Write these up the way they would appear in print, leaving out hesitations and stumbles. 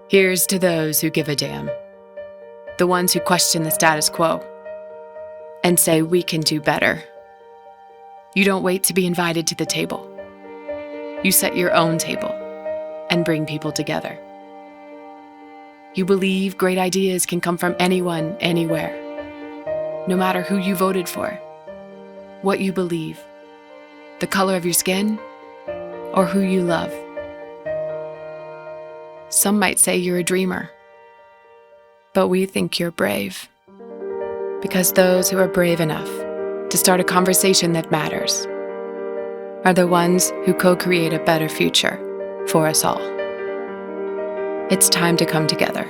Here's to those who give a damn, the ones who question the status quo and say we can do better. You don't wait to be invited to the table. You set your own table and bring people together. You believe great ideas can come from anyone, anywhere, no matter who you voted for, what you believe, the color of your skin, or who you love. Some might say you're a dreamer, but we think you're brave, because those who are brave enough to start a conversation that matters are the ones who co-create a better future for us all. It's time to come together.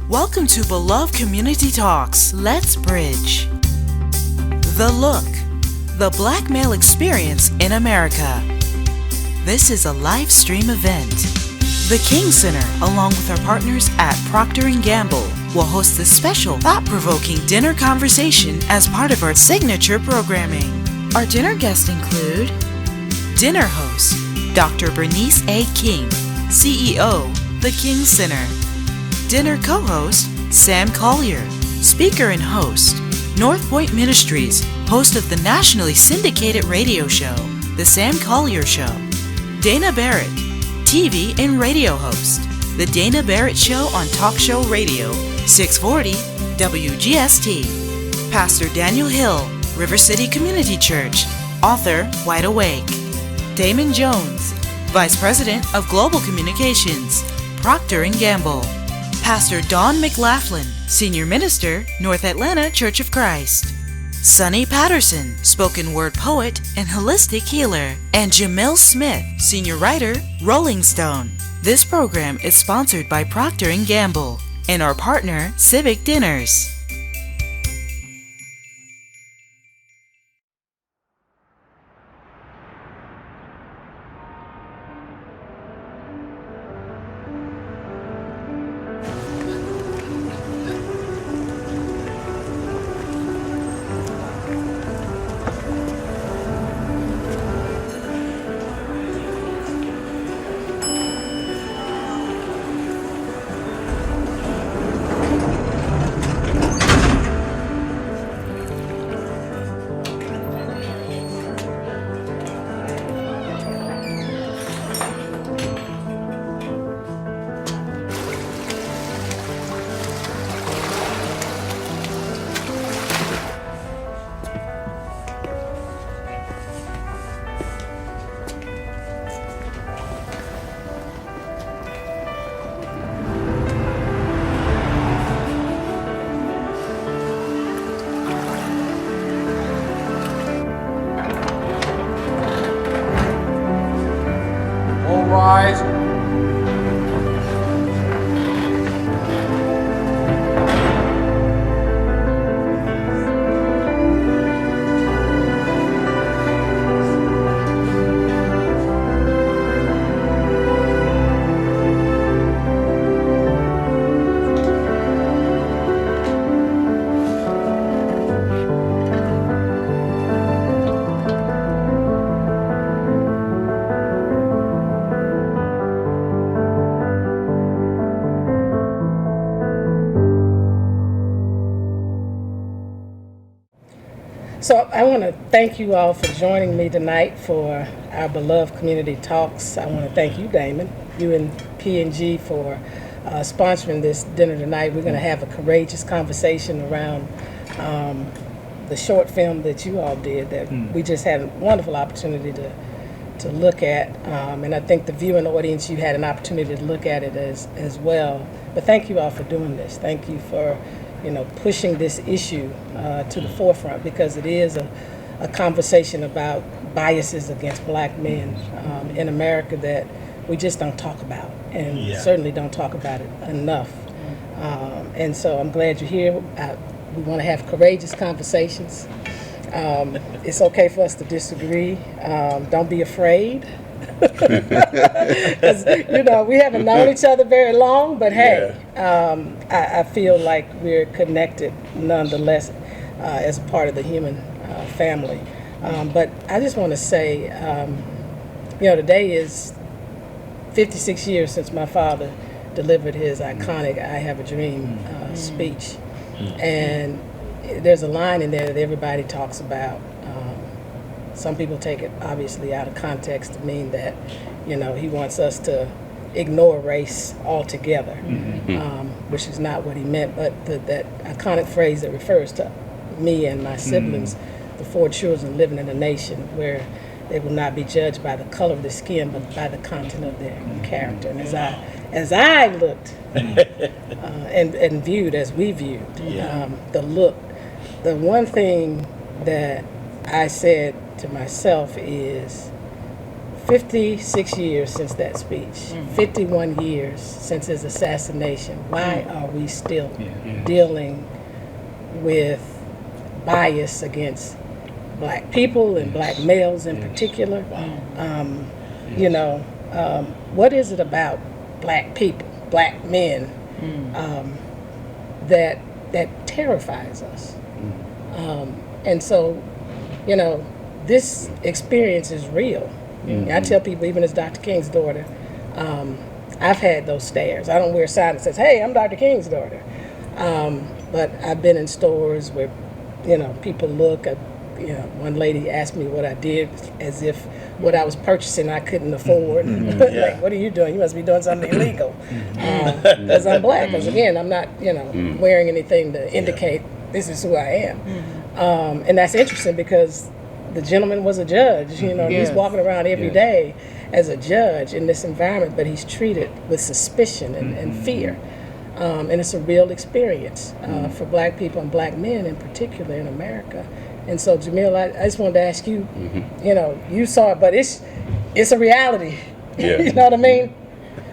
Welcome to Beloved Community Talks. Let's Bridge. The Look, the Black male experience in America. This is a live stream event. The King Center, along with our partners at Procter Gamble, will host this special thought-provoking dinner conversation as part of our signature programming. Our dinner guests include dinner host Dr. Bernice A. King, CEO, The King Center. Dinner co-host Sam Collier, speaker and host Northpoint Ministries, host of the nationally syndicated radio show, The Sam Collier Show. Dana Barrett, TV and radio host, The Dana Barrett Show on Talk Show Radio, 640 WGST. Pastor Daniel Hill, River City Community Church, author, Wide Awake. Damon Jones, Vice President of Global Communications, Procter Gamble. Pastor Dawn McLaughlin, Senior Minister, North Atlanta Church of Christ. Sonny Patterson, spoken word poet and holistic healer. And Jamil Smith, Senior Writer, Rolling Stone. This program is sponsored by Procter & Gamble and our partner, Civic Dinners. Rise. So I want to thank you all for joining me tonight for our Beloved Community Talks. I want to thank you, Damon, you and P&G for sponsoring this dinner tonight. We're going to have a courageous conversation around the short film that you all did that we just had a wonderful opportunity to look at. And I think the viewing audience, you had an opportunity to look at it as well. But thank you all for doing this. Thank you for pushing this issue to the forefront, because it is a conversation about biases against black men in America that we just don't talk about, and certainly don't talk about it enough. And so I'm glad you're here. We want to have courageous conversations. It's okay for us to disagree. Don't be afraid. Because, we haven't known each other very long, but hey, I feel like we're connected nonetheless as a part of the human family. But I just want to say, today is 56 years since my father delivered his iconic I Have a Dream speech. And there's a line in there that everybody talks about. Some people take it obviously out of context to mean that, he wants us to ignore race altogether, which is not what he meant. But that iconic phrase that refers to me and my siblings, the 4 children living in a nation where they will not be judged by the color of their skin, but by the content of their character. And as I looked and viewed as we viewed the look, the one thing that I said to myself is 56 years since that speech, 51 years since his assassination. Why are we still dealing with bias against black people and black males in particular? What is it about black people, black men, that terrifies us? And so, this experience is real. I tell people, even as Dr. King's daughter, I've had those stares. I don't wear a sign that says, "Hey, I'm Dr. King's daughter." But I've been in stores where, people look. One lady asked me what I did, as if what I was purchasing I couldn't afford. Like, what are you doing? You must be doing something illegal. Because I'm black. Because again, I'm not, wearing anything to indicate this is who I am. And that's interesting because the gentleman was a judge. He's walking around every day as a judge in this environment, but he's treated with suspicion and fear. And it's a real experience for black people and black men in particular in America. And so, Jamil, I just wanted to ask you, you saw it, but it's a reality. Yeah. You know what I mean?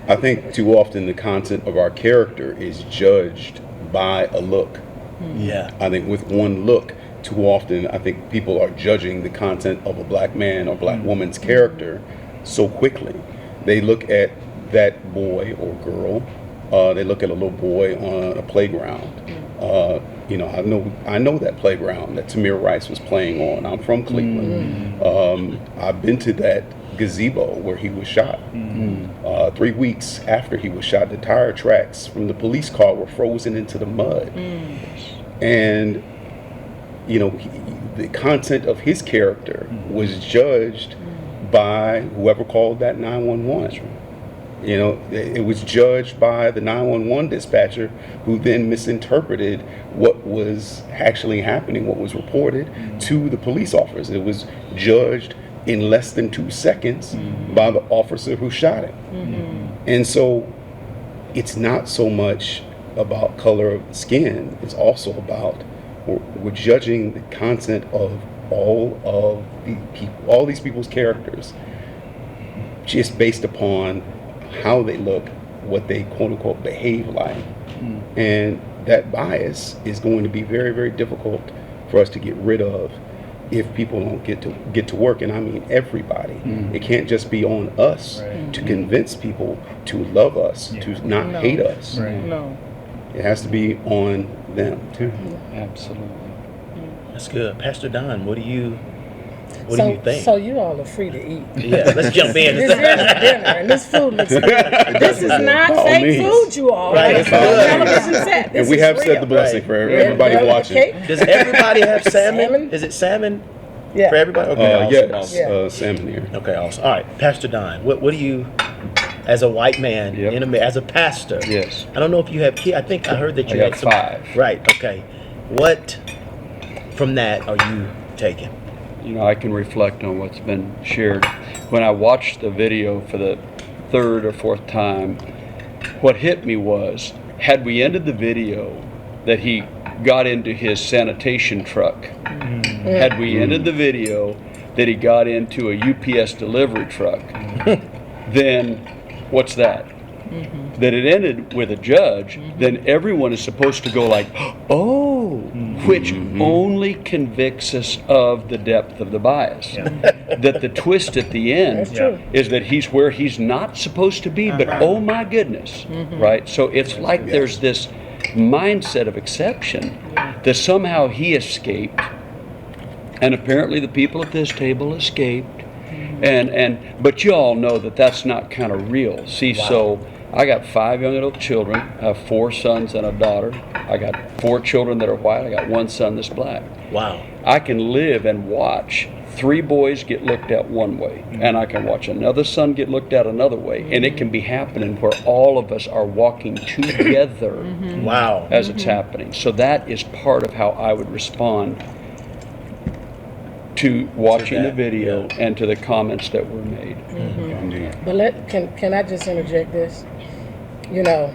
I think too often the content of our character is judged by a look. Yeah. I think with one look, too often I think people are judging the content of a black man or black woman's character so quickly. They look at that boy or girl, they look at a little boy on a playground. I know that playground that Tamir Rice was playing on. I'm from Cleveland. I've been to that gazebo where he was shot. 3 weeks after he was shot, the tire tracks from the police car were frozen into the mud. And the content of his character was judged by whoever called that 911. It was judged by the 911 dispatcher, who then misinterpreted what was actually happening, what was reported to the police officers. It was judged in less than 2 seconds by the officer who shot him. And so it's not so much about color of skin, it's also about we're judging the content of all these people's characters just based upon how they look, what they quote unquote behave like. And that bias is going to be very, very difficult for us to get rid of if people don't get to work. And I mean everybody. It can't just be on us to convince people to love us, to not hate us. No. It has to be on them too. Absolutely. That's good. Pastor Don, what do you think? So you all are free to eat. Yeah, let's jump in. This is dinner, and this food looks good. This is not By all fake means. food, you all. Right. It's on television set. This And we is have real. said the blessing for everybody watching. Cake? Does everybody have salmon? Salmon? Is it salmon Yeah. for everybody? Okay, awesome. Yes, salmon here. Okay, awesome. All right, Pastor Don, what do you, as a white man, as a pastor? Yes. I don't know if you have kids. I think I heard that you I had got some. 5. Right. Okay. What from that are you taking? I can reflect on what's been shared. When I watched the video for the 3rd or 4th time, what hit me was, had we ended the video that he got into his sanitation truck, had we ended the video that he got into a UPS delivery truck, then what's that? That it ended with a judge, then everyone is supposed to go like, oh, which only convicts us of the depth of the bias. That the twist at the end That's true. is that he's where he's not supposed to be, but oh my goodness, right? So it's like there's this mindset of exception that somehow he escaped, and apparently the people at this table escaped, but you all know that that's not kind of real. See, so I got 5 young adult children. I have 4 sons and a daughter. I got 4 children that are white. I got 1 son that's black. Wow. I can live and watch 3 boys get looked at one way, and I can watch another son get looked at another way, and it can be happening where all of us are walking together Wow. as it's happening. So that is part of how I would respond to watching the video and to the comments that were made. But can I just interject this? You know,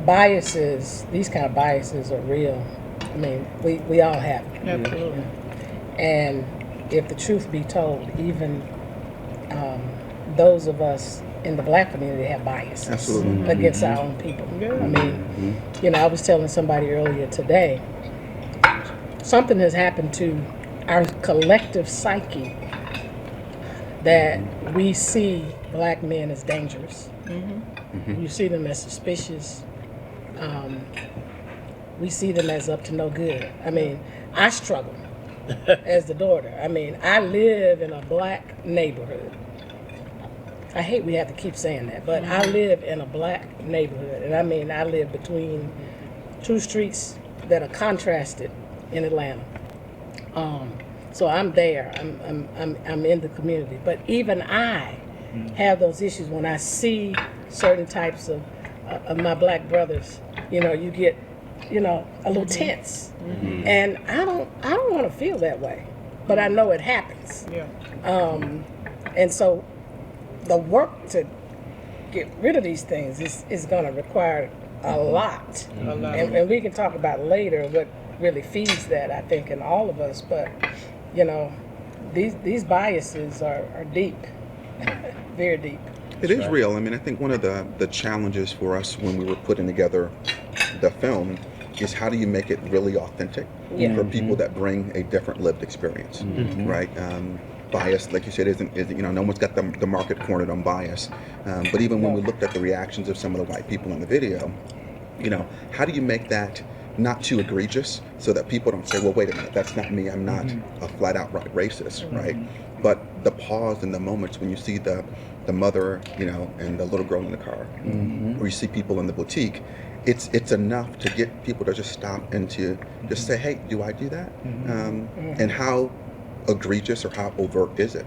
biases, these kind of biases are real. I mean, we all have them. Absolutely. And if the truth be told, even those of us in the black community have biases against our own people. I mean, you know, I was telling somebody earlier today, something has happened to our collective psyche that we see black men as dangerous. You see them as suspicious. We see them as up to no good. I mean, I struggle as the daughter. I mean, I live in a black neighborhood. I hate we have to keep saying that, but I live in a black neighborhood. And I mean, I live between 2 streets that are contrasted in Atlanta. So I'm there. I'm in the community. But even I have those issues when I see certain types of my black brothers. You know, you get, you know, a little tense, and I don't want to feel that way, but I know it happens. And so the work to get rid of these things is going to require a lot. And we can talk about later what really feeds that, I think, in all of us. But you know, these biases are deep, very deep. It is real. I mean, I think one of the challenges for us when we were putting together the film is how do you make it really authentic for people that bring a different lived experience, right? Bias, like you said, isn't you know, no one's got the market cornered on bias. But even when we looked at the reactions of some of the white people in the video, you know, how do you make that not too egregious so that people don't say, well, wait a minute, that's not me, I'm not a flat out racist, right? But the pause and the moments when you see the mother, you know, and the little girl in the car, or you see people in the boutique, it's enough to get people to just stop and to just say, hey, do I do that? And how egregious or how overt is it?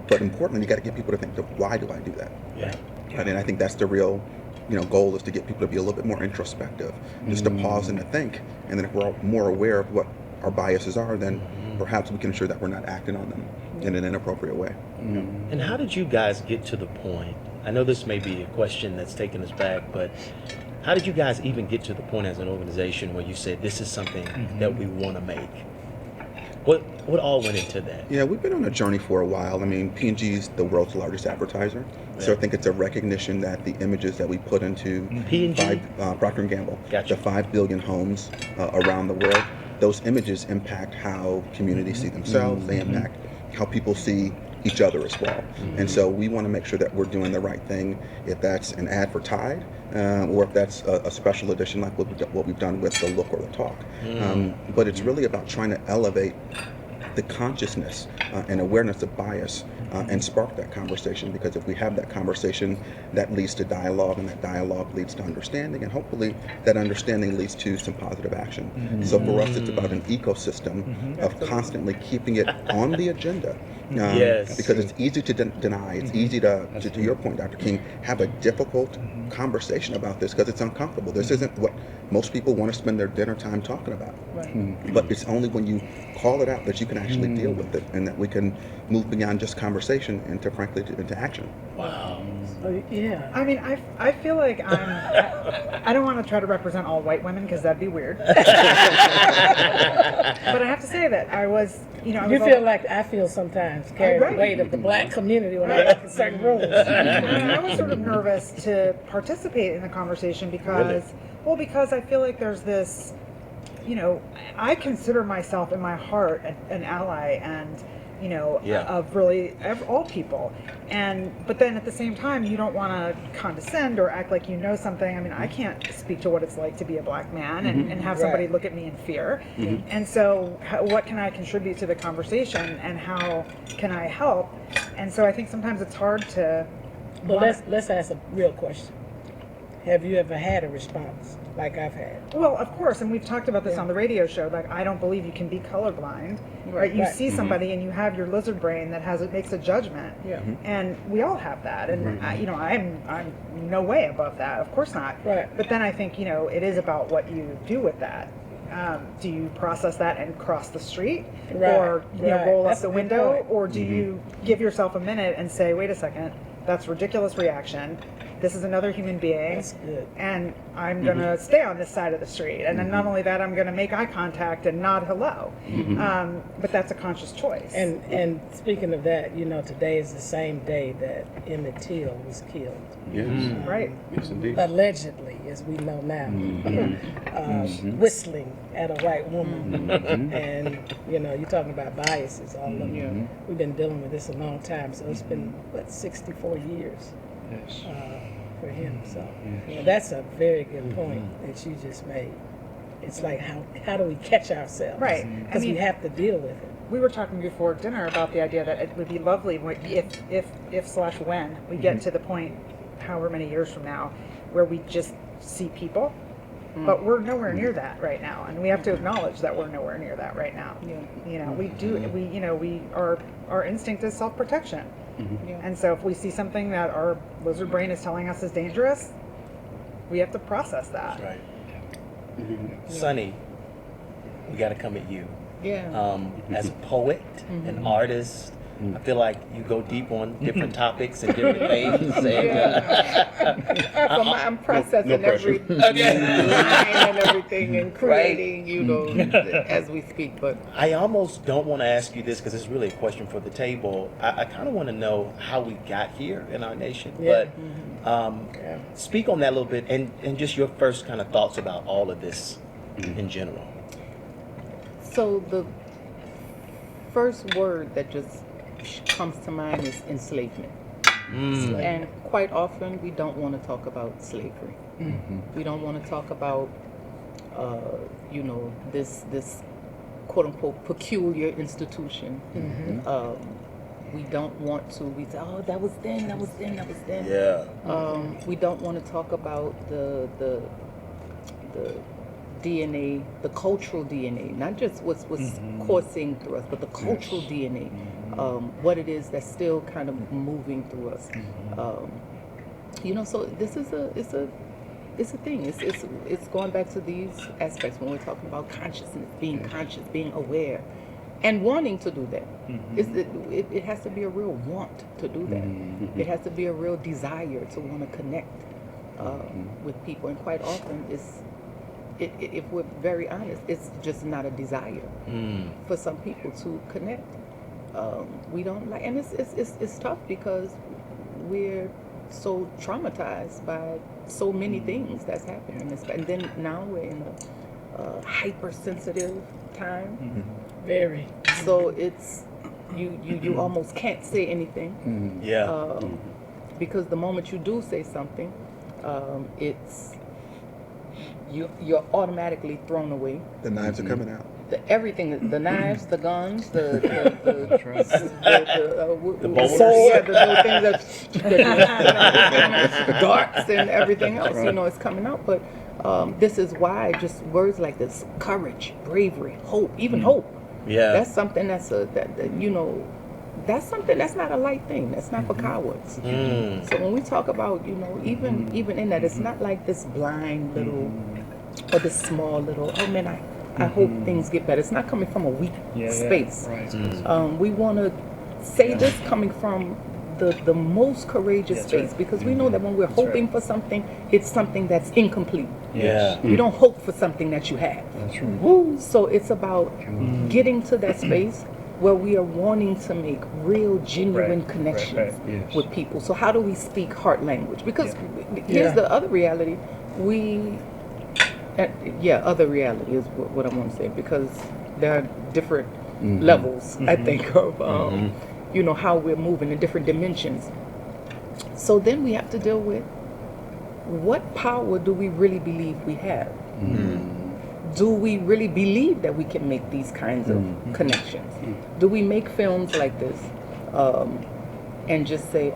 But importantly, you got to get people to think, why do I do that? And I think that's the real, you know, goal, is to get people to be a little bit more introspective, just to pause and to think. And then if we're more aware of what our biases are, then perhaps we can ensure that we're not acting on them in an inappropriate way. And how did you guys get to the point? I know this may be a question that's taken us back, but how did you guys even get to the point as an organization where you said this is something that we want to make? What all went into that? Yeah, we've been on a journey for a while. I mean, P&G is the world's largest advertiser, so I think it's a recognition that the images that we put into P&G? Procter Gamble, Gotcha. the 5 billion homes around the world, those images impact how communities see themselves. They impact how people see each other as well. And so we want to make sure that we're doing the right thing, if that's an ad for Tide, or if that's a special edition like what we've done with the Look or the Talk. But it's really about trying to elevate the consciousness and awareness of bias and spark that conversation, because if we have that conversation, that leads to dialogue, and that dialogue leads to understanding, and hopefully that understanding leads to some positive action. So for us, it's about an ecosystem of constantly keeping it on the agenda. Because it's easy to deny. It's easy to your point, Dr. King, have a difficult conversation about this because it's uncomfortable. This isn't what most people want to spend their dinner time talking about. But it's only when you call it out that you can actually deal with it, and that we can move beyond just conversation into, frankly, into action. Wow. Yeah. I mean, I feel like I don't want to try to represent all white women because that'd be weird. But I have to say that I was, you know, I feel sometimes carry the weight of the black community when I look at certain rooms. I was sort of nervous to participate in the conversation because, because I feel like there's this you know, I consider myself in my heart an ally and, you know, Yeah. of really all people. But then at the same time, you don't want to condescend or act like you know something. I mean, I can't speak to what it's like to be a black man and have somebody Right. look at me in fear. And so what can I contribute to the conversation and how can I help? And so I think sometimes it's hard to... Well, let's ask a real question. Have you ever had a response like I've had? Well, of course, and we've talked about this on the radio show. Like, I don't believe you can be colorblind, right? You Right. see somebody and you have your lizard brain that makes a judgment, Yeah. and we all have that. And I'm no way above that, of course not. Right. But then I think it is about what you do with that. Do you process that and cross the street, Right. or Right. roll That's up the a good window, point. or do you give yourself a minute and say, wait a second, that's ridiculous reaction. This is another human being, That's good. and I'm gonna stay on this side of the street. And then not only that, I'm gonna make eye contact and nod hello. But that's a conscious choice. And speaking of that, today is the same day that Emmett Till was killed. Yes. Right. Yes, indeed. Allegedly, as we know now, whistling at a white woman. And, you're talking about biases all of them. We've been dealing with this a long time, so it's been, 64 years Yes. for him. So that's a very good point that you just made. It's like, how do we catch ourselves? Right. Because we have to deal with it. We were talking before dinner about the idea that it would be lovely if/when we get to the point, however many years from now, where we just see people. But we're nowhere near that right now, and we have to acknowledge that we're nowhere near that right now. Our instinct is self-protection. And so if we see something that our lizard brain is telling us is dangerous, we have to process that. Right. Sonny, we got to come at you. Yeah. As a poet, an artist, I feel like you go deep on different topics and different things. And, I'm processing no pressure. every line and everything and creating, as we speak. But I almost don't want to ask you this because it's really a question for the table. I kind of want to know how we got here in our nation. Yeah. But speak on that a little bit and just your first kind of thoughts about all of this in general. so the first word that just comes to mind is enslavement. And quite often we don't want to talk about slavery. We don't want to talk about, this quote unquote peculiar institution. We don't want to. We say, oh, that was then. Yeah. We don't want to talk about the DNA, the cultural DNA, not just what's coursing through us, but the cultural DNA, what it is that's still kind of moving through us. So this is it's a thing. It's going back to these aspects when we're talking about consciousness, being conscious, being aware, and wanting to do that. It has to be a real want to do that. It has to be a real desire to want to connect with people, and quite often if we're very honest, it's just not a desire for some people to connect. We don't like, and it's tough because we're so traumatized by so many things that's happening, and then now we're in a hypersensitive time. Very. So it's you almost can't say anything. Because the moment you do say something, it's you're automatically thrown away. The knives are coming out. Everything, the knives, the guns, the bowlers. the things that darts and everything else, it's coming out. But this is why just words like this: courage, bravery, hope, even hope. Yeah. That's something that's that's something that's not a light thing. That's not for cowards. So when we talk about, even in that, it's not like this blind little or this small little, oh man, I hope things get better. It's not coming from a weak space. We want to say this coming from the most courageous space, because we know that when we're hoping for something, it's something that's incomplete. You don't hope for something that you have. That's right. So it's about getting to that space where we are wanting to make real, genuine connections with people. So how do we speak heart language? Because here's the other reality. other reality is what I want to say, because there are different levels, I think, of how we're moving in different dimensions. So then we have to deal with, what power do we really believe we have? Do we really believe that we can make these kinds of connections? Do we make films like this and just say,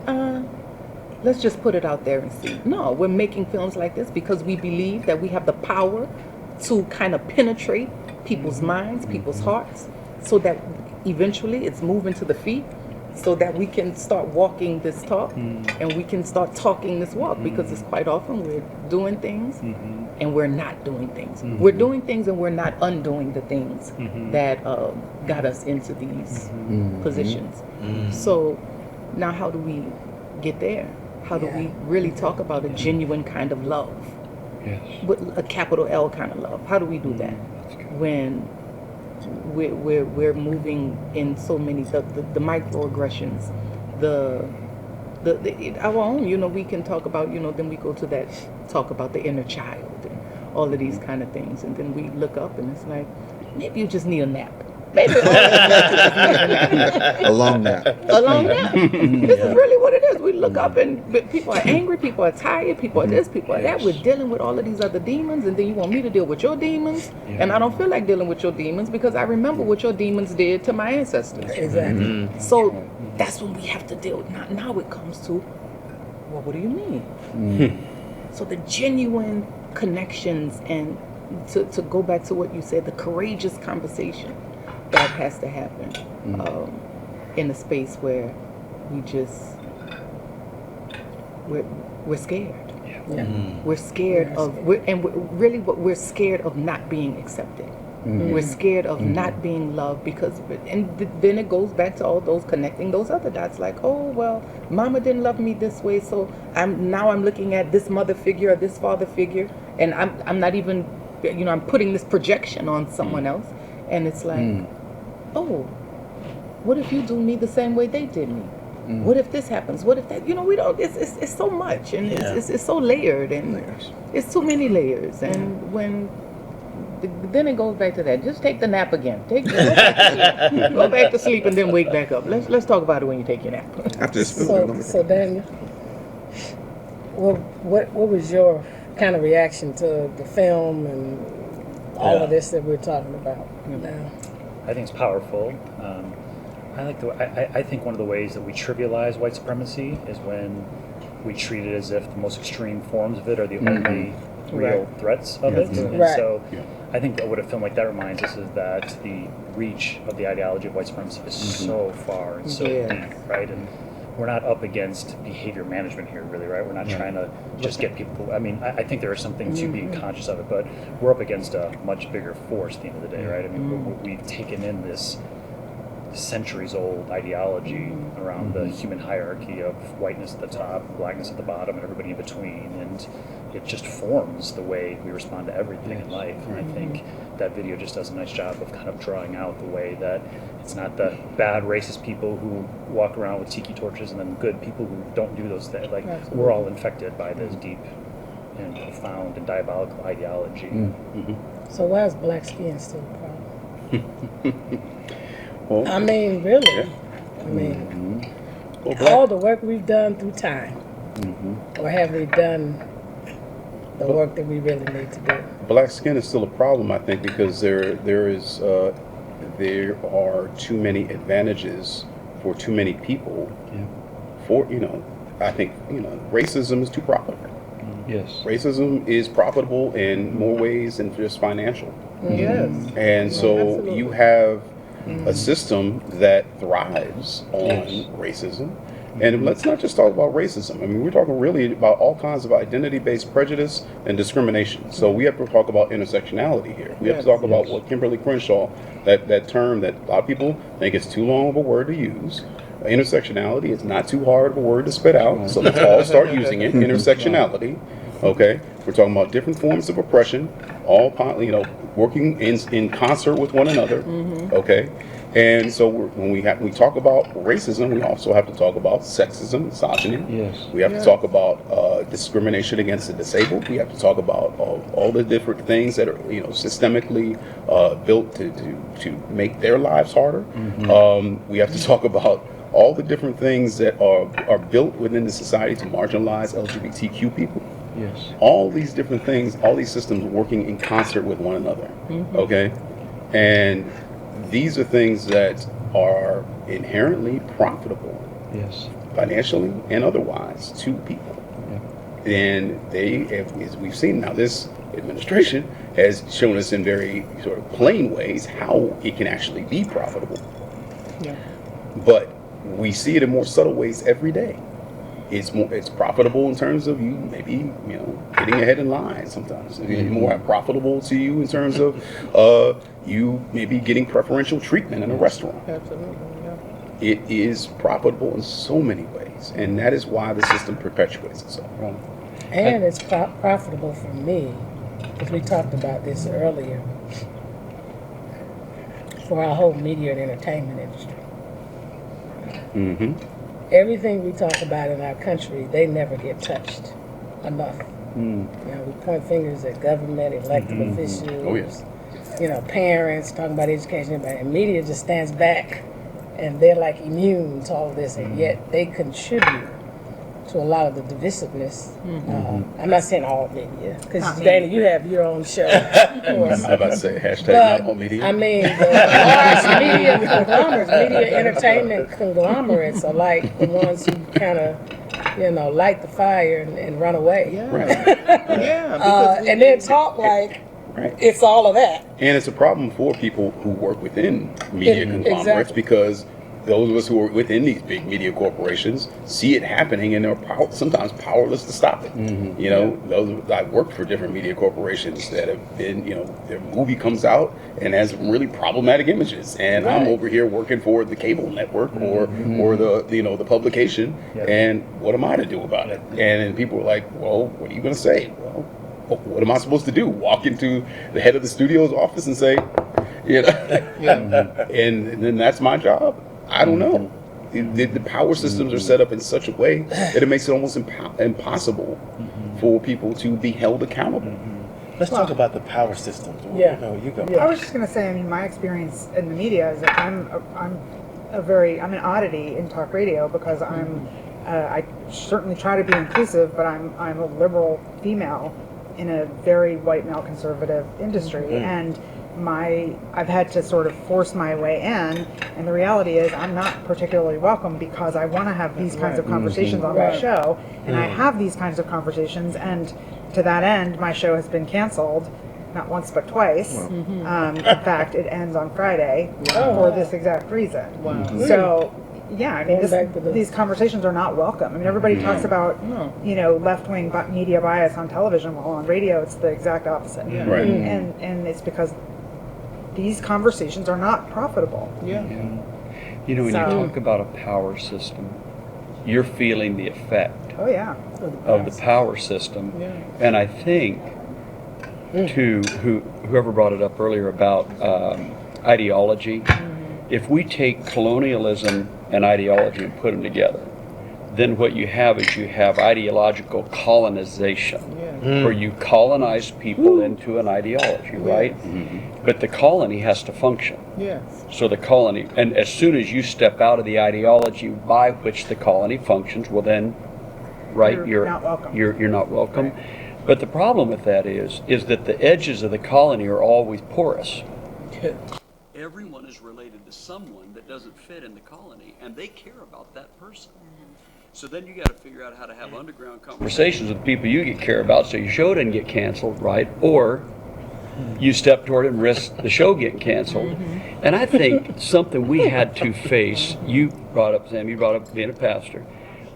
let's just put it out there and see? No, we're making films like this because we believe that we have the power to kind of penetrate people's minds, people's hearts, so that eventually it's moving to the feet, so that we can start walking this talk and we can start talking this walk, because it's quite often we're doing things and we're not doing things. We're doing things and we're not undoing the things that got us into these positions. So now how do we get there? How do we really talk about a genuine kind of love? Yes. With a capital L kind of love. How do we do that when we're moving in so many the microaggressions, our own, we can talk about, then we go to that talk about the inner child and all of these kind of things, and then we look up and it's like, maybe you just need a nap. Maybe all of us just need a nap. A long nap. A long nap. This is really what it is. We look up and people are angry, people are tired, people are this, people are that. We're dealing with all of these other demons, and then you want me to deal with your demons, and I don't feel like dealing with your demons because I remember what your demons did to my ancestors. Exactly. So that's when we have to deal with. Now it comes to, well, what do you mean? So the genuine connections, and to go back to what you said, the courageous conversation that has to happen in a space where we're scared. We're scared we're scared of not being accepted. We're scared of not being loved, because then it goes back to all those connecting those other dots, like, oh well, mama didn't love me this way, so I'm looking at this mother figure or this father figure, and I'm not even, I'm putting this projection on someone else, and it's like, oh, what if you do me the same way they did me? What if this happens? What if that? We don't. It's so much, and it's so layered, and it's too many layers. And then it goes back to that. Just take the nap again. Go back to sleep and then wake back up. Let's talk about it when you take your nap. After this So Daniel, what was your kind of reaction to the film and all of this that we're talking about now? I think it's powerful. I think one of the ways that we trivialize white supremacy is when we treat it as if the most extreme forms of it are the only real threats of it. And so I think what a film like that reminds us is that the reach of the ideology of white supremacy is so far and so deep, right? And we're not up against behavior management here, really, right? We're not trying to just get people. I think there are some things to being conscious of it, but we're up against a much bigger force at the end of the day, right? We've taken in this centuries-old ideology around the human hierarchy of whiteness at the top, blackness at the bottom, and everybody in between, and it just forms the way we respond to everything in life. And I think that video just does a nice job of kind of drawing out the way that it's not the bad racist people who walk around with tiki torches and then good people who don't do those things. Like, we're all infected by this deep and profound and diabolical ideology. So why is black skin still a problem? Well, I mean, really. I mean, all the work we've done through time, or have we done the work that we really need to do? Black skin is still a problem, I think, because there are too many advantages for too many people. For I think racism is too profitable. Yes. Racism is profitable in more ways than just financial. Yes. And so Absolutely. you have a system that thrives on racism. And let's not just talk about racism. I mean, we're talking really about all kinds of identity-based prejudice and discrimination. So we have to talk about intersectionality here. We have to talk about what Kimberly Crenshaw, that term that a lot of people think is too long of a word to use. Intersectionality is not too hard of a word to spit out, so let's all start using it. Intersectionality, okay? We're talking about different forms of oppression, all working in concert with one another, okay? And so when we talk about racism, we also have to talk about sexism, misogyny. Yes. We have to talk about discrimination against the disabled. We have to talk about all the different things that are systemically built to make their lives harder. We have to talk about all the different things that are built within the society to marginalize LGBTQ people. Yes. All these different things, all these systems working in concert with one another. Okay? And these are things that are inherently profitable, Yes. financially and otherwise, to people. Yeah. And they, as we've seen now, this administration has shown us in very sort of plain ways how it can actually be profitable. Yeah. But we see it in more subtle ways every day. It's profitable in terms of you maybe getting ahead in line sometimes. It's more profitable to you in terms of you maybe getting preferential treatment in a restaurant. Absolutely. Yeah. It is profitable in so many ways, and that is why the system perpetuates itself. And it's profitable for me, because we talked about this earlier, for our whole media and entertainment industry. Everything we talk about in our country, they never get touched enough. We point fingers at government, elected officials, parents, talking about education, and media just stands back, and they're like immune to all of this, and yet they contribute to a lot of the divisiveness. I'm not saying all media, because Dana, you have your own show. I was about to say hashtag not all media. I mean, the large media conglomerates, media entertainment conglomerates are like the ones who kind of, light the fire and run away. Yeah. And then talk like it's all of that. And it's a problem for people who work within media conglomerates, exactly. because those of us who are within these big media corporations see it happening, and they're sometimes powerless to stop it. Those I worked for different media corporations that have been, their movie comes out and has some really problematic images, and I'm over here working for the cable network or the the publication, and what am I to do about it? And then people are like, well, what are you going to say? Well, what am I supposed to do? Walk into the head of the studio's office and say, and then that's my job? I don't know. The power systems are set up in such a way that it makes it almost impossible for people to be held accountable. Let's talk about the power systems. You go. I was just going to say, my experience in the media is that I'm an oddity in talk radio, because I certainly try to be inclusive, but I'm a liberal female in a very white male conservative industry, and I've had to sort of force my way in, and the reality is I'm not particularly welcome, because I want to have these kinds of conversations on my show, and I have these kinds of conversations, and to that end, my show has been canceled, not once but twice. In fact, it ends on Friday for this exact reason. So, these conversations are not welcome. Everybody talks about left-wing media bias on television. Well, on radio, it's the exact opposite. And it's because these conversations are not profitable. When you talk about a power system, you're feeling the effect of the power system. And I think, to whoever brought it up earlier about ideology, if we take colonialism and ideology and put them together, then what you have is ideological colonization, where you colonize people into an ideology, right? But the colony has to function. So the colony, and as soon as you step out of the ideology by which the colony functions, well then, you're not welcome. You're not welcome. But the problem with that is that the edges of the colony are always porous. Everyone is related to someone that doesn't fit in the colony, and they care about that person. So then you got to figure out how to have underground conversations with people you care about, so your show doesn't get canceled, right? Or you step toward it and risk the show getting canceled. And I think something we had to face, you brought up, Sam, you brought up being a pastor.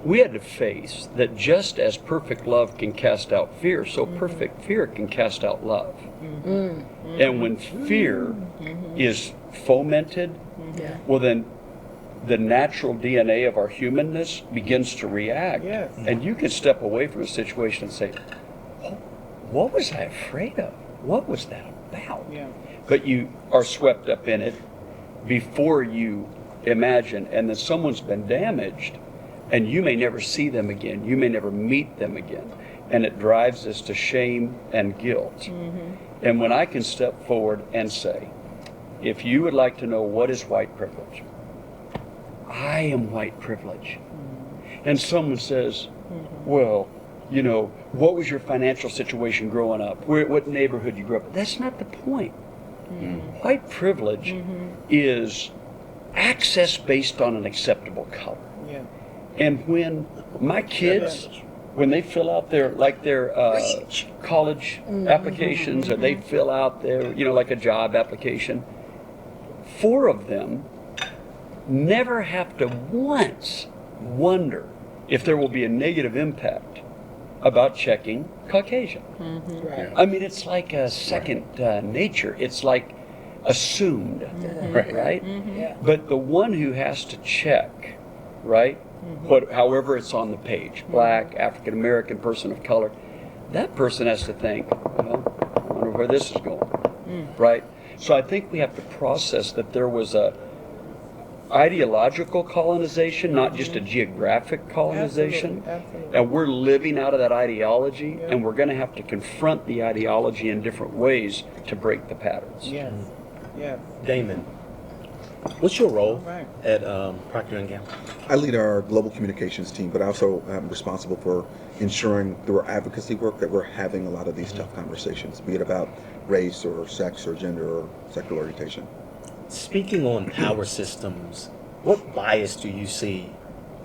We had to face that just as perfect love can cast out fear, so perfect fear can cast out love. And when fear is fomented, well then the natural DNA of our humanness begins to react. And you can step away from a situation and say, oh, what was I afraid of? What was that about? But you are swept up in it, before you imagine, and then someone's been damaged, and you may never see them again, you may never meet them again, and it drives us to shame and guilt. And when I can step forward and say, if you would like to know what is white privilege, I am white privilege. And someone says, well, you know, what was your financial situation growing up? What neighborhood you grew up in? That's not the point. White privilege is access based on an acceptable color. Yeah. And when my kids, when they fill out their college applications, or they fill out their, you know, like a job application, 4 of them never have to once wonder if there will be a negative impact about checking Caucasian. Right. I mean, it's like a second nature. It's like assumed, right? Yeah. But the one who has to check, right, however it's on the page, black, African American, person of color, that person has to think, well, I wonder where this is going, right? So I think we have to process that there was a ideological colonization, not just a geographic colonization. Absolutely. And we're living out of that ideology, and we're going to have to confront the ideology in different ways to break the patterns. Yes. Yes. Damon, what's your role Right. at Procter Gamble? I lead our global communications team, but I also am responsible for ensuring through our advocacy work that we're having a lot of these tough conversations, be it about race or sex or gender or sexual orientation. Speaking on power systems, what bias do you see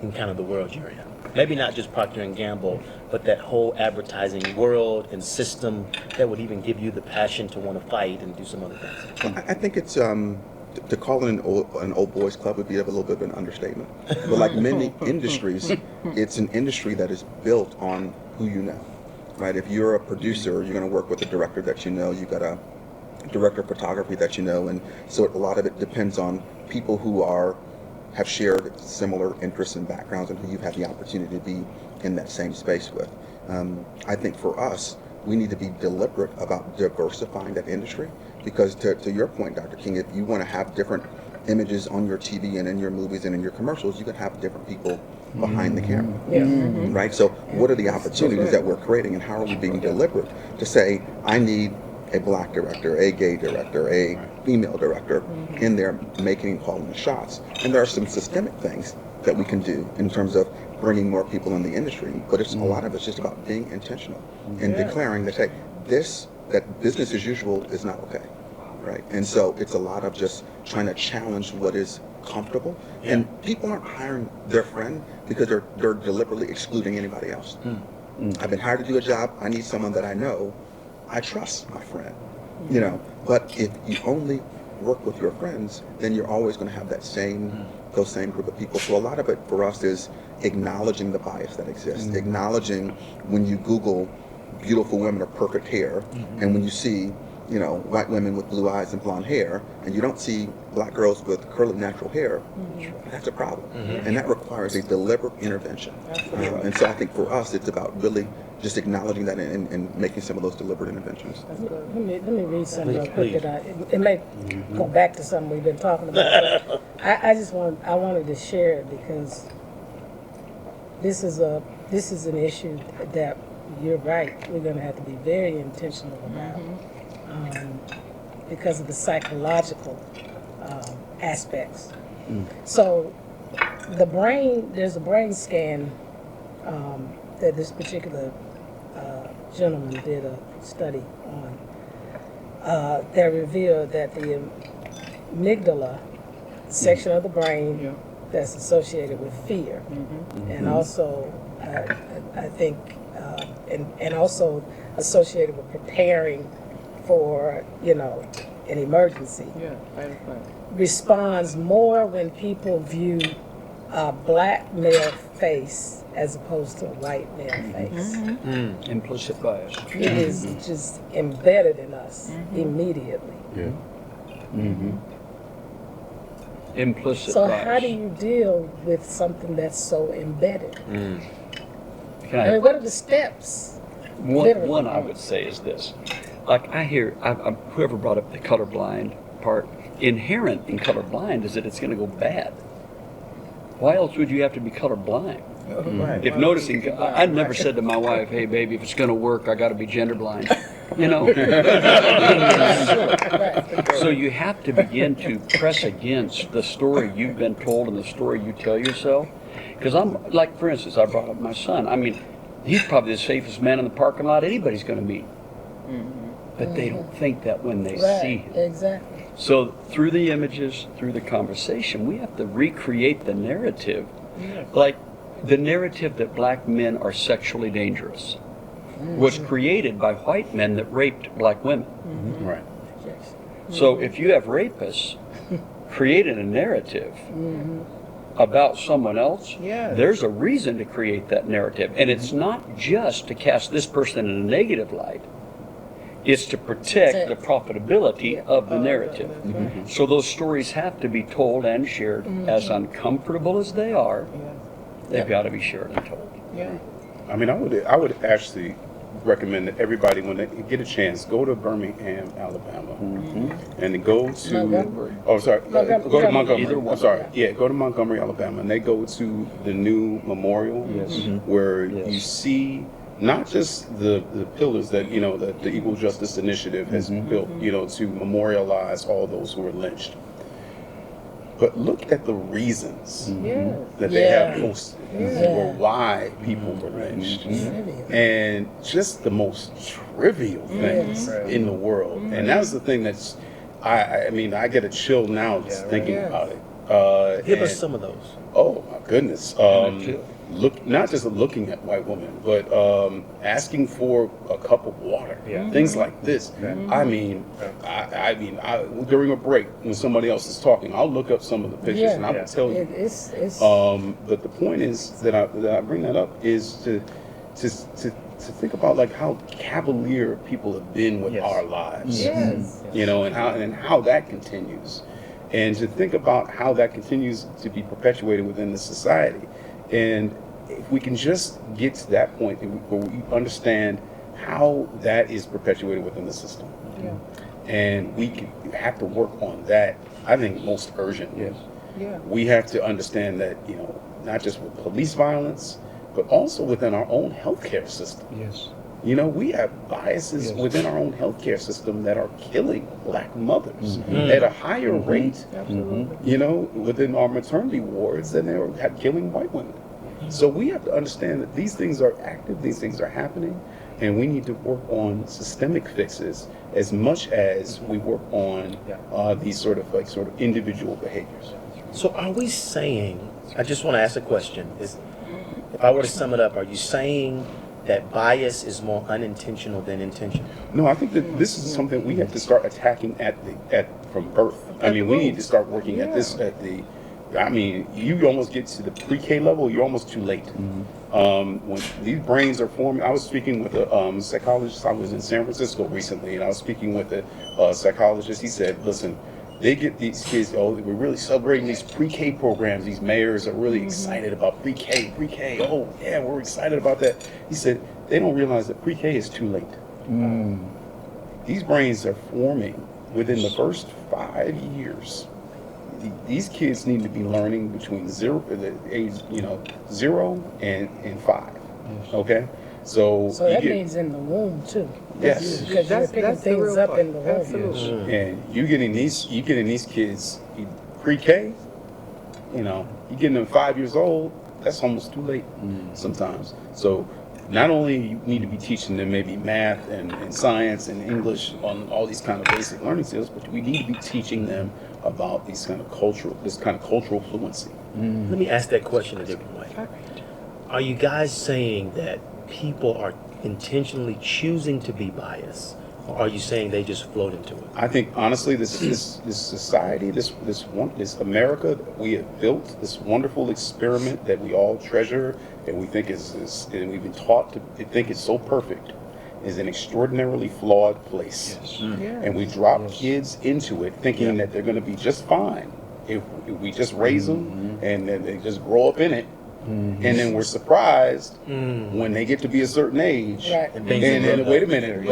in kind of the world you're in? Maybe not just Procter & Gamble, but that whole advertising world and system that would even give you the passion to want to fight and do some other things. I think it's to call it an old boys club would be a little bit of an understatement. But like many industries, it's an industry that is built on who you know, right? If you're a producer, you're going to work with a director that you know. You've got a director of photography that you know, and so a lot of it depends on people who have shared similar interests and backgrounds and who you've had the opportunity to be in that same space with. I think for us, we need to be deliberate about diversifying that industry, because to your point, Dr. King, if you want to have different images on your TV and in your movies and in your commercials, you can have different people behind the camera, right? So what are the opportunities that we're creating, and how are we being deliberate to say, I need a black director, a gay director, a female director in there making and calling the shots? And there are some systemic things that we can do in terms of bringing more people in the industry, but it's a lot of it's just about being intentional and declaring that, hey, that business as usual is not okay, right? And so it's a lot of just trying to challenge what is comfortable, and people aren't hiring their friend because they're deliberately excluding anybody else. I've been hired to do a job, I need someone that I know, I trust my friend, you know. But if you only work with your friends, then you're always going to have those same group of people. So a lot of it for us is acknowledging the bias that exists, acknowledging when you Google beautiful women or perfect hair, and when you see, you know, white women with blue eyes and blonde hair, and you don't see black girls with curly natural hair, that's a problem. And that requires a deliberate intervention. And so I think for us, it's about really just acknowledging that and making some of those deliberate interventions. Let me read something real quick that it may go back to something we've been talking about. But I wanted to share it because this is an issue that you're right. We're going to have to be very intentional about because of the psychological aspects. So there's a brain scan that this particular gentleman did a study on that revealed that the amygdala section of the brain that's associated with fear, and also I think and also associated with preparing for, you know, an emergency, responds more when people view a black male face as opposed to a white male face. Implicit bias. It is just embedded in us immediately. Implicit So bias. how do you deal with something that's so embedded? Can I mean, what are the steps? Literally. One I would say is this. Like I hear, whoever brought up the colorblind part, inherent in colorblind is that it's going to go bad. Why else would you have to be colorblind? Right. If noticing, I never said to my wife, "Hey, baby, if it's going to work, I got to be gender blind." You know. So you have to begin to press against the story you've been told and the story you tell yourself. Because I'm like, for instance, I brought up my son. I mean, he's probably the safest man in the parking lot anybody's going to meet. But they don't think that when they see him. Exactly. So through the images, through the conversation, we have to recreate the narrative, like the narrative that black men are sexually dangerous was created by white men that raped black women. Right. So if you have rapists creating a narrative about someone else, there's a reason to create that narrative. And it's not just to cast this person in a negative light. It's to protect the profitability of the narrative. So those stories have to be told and shared. As uncomfortable as they are, they've got to be shared and told. I mean, I would actually recommend that everybody, when they get a chance, go to Birmingham, Alabama, and go to Montgomery. go to Montgomery. Either one. I'm sorry, go to Montgomery, Alabama, and they go to the new memorial, where you see not just the pillars that that the Equal Justice Initiative has built, to memorialize all those who were lynched, but look at the reasons that they have posted for why people were lynched, and just the most trivial things in the world. And that's the thing that's, I mean, I get a chill now just thinking about it. Give us some of those. Oh my goodness. Look, not just looking at white women, but asking for a cup of water, things like this. I mean, during a break when somebody else is talking, I'll look up some of the pictures and I will tell you. But the point is that I bring that up is to think about like how cavalier people have been with our lives, and how that continues, and to think about how that continues to be perpetuated within the society. And if we can just get to that point where we understand how that is perpetuated within the system, and we have to work on that, I think most urgently. We have to understand that, not just with police violence, but also within our own healthcare system. We have biases within our own healthcare system that are killing black mothers at a higher rate, within our maternity wards than they are killing white women. So we have to understand that these things are active, these things are happening, and we need to work on systemic fixes as much as we work on these sort of individual behaviors. So are we saying, I just want to ask a question, if I were to sum it up, are you saying that bias is more unintentional than intentional? No, I think that this is something we have to start attacking from birth. I mean, we need to start working at this you almost get to the pre-K level, you're almost too late. When these brains are forming, I was speaking with a psychologist. I was in San Francisco recently, and I was speaking with a psychologist. He said, listen, they get these kids, we're really celebrating these pre-K programs. These mayors are really excited about pre-K. Oh, yeah, we're excited about that. He said, they don't realize that pre-K is too late. These brains are forming within the first 5 years. These kids need to be learning between zero and 5. Okay, so that means in the womb too. Yes, because you're picking things up in the womb. Absolutely. And you getting these kids pre-K. You getting them 5 years old. That's almost too late sometimes. So not only you need to be teaching them maybe math and science and English on all these kind of basic learning skills, but we need to be teaching them about this kind of cultural fluency. Let me ask that question a different way. Are you guys saying that people are intentionally choosing to be biased, or are you saying they just float into it? I think honestly, this society, this America that we have built, this wonderful experiment that we all treasure and we think and we've been taught to think is so perfect, is an extraordinarily flawed place. And we drop kids into it thinking that they're going to be just fine if we just raise them and then they just grow up in it. And then we're surprised when they get to be a certain age. And then, wait a minute,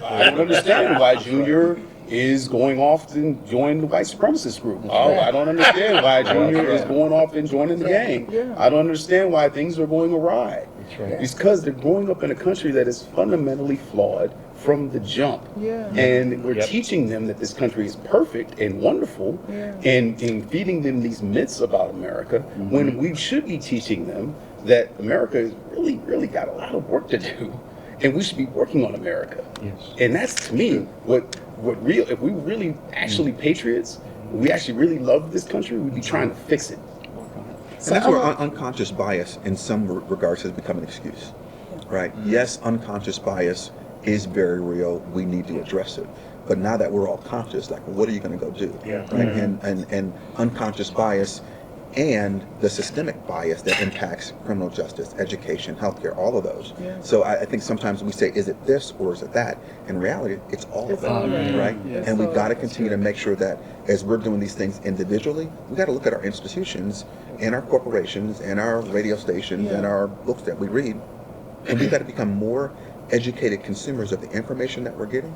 I don't understand why, Junior, is going off to join the white supremacist group. Oh, I don't understand why Junior is going off and joining the gang. I don't understand why things are going awry. That's right. It's because they're growing up in a country that is fundamentally flawed from the jump. And we're teaching them that this country is perfect and wonderful, and feeding them these myths about America, when we should be teaching them that America has really got a lot of work to do, and we should be working on America. And that's, to me, what real, if we really actually patriots, we actually really love this country, we'd be trying to fix it. And that's where unconscious bias in some regards has become an excuse, right? Yes, unconscious bias is very real. We need to address it. But now that we're all conscious, like, what are you going to go do? Right? And unconscious bias and the systemic bias that impacts criminal justice, education, healthcare, all of those. So I think sometimes we say, is it this or is it that? In reality, it's all of it, right? And we've got to continue to make sure that as we're doing these things individually, we got to look at our institutions and our corporations and our radio stations and our books that we read, and we've got to become more educated consumers of the information that we're getting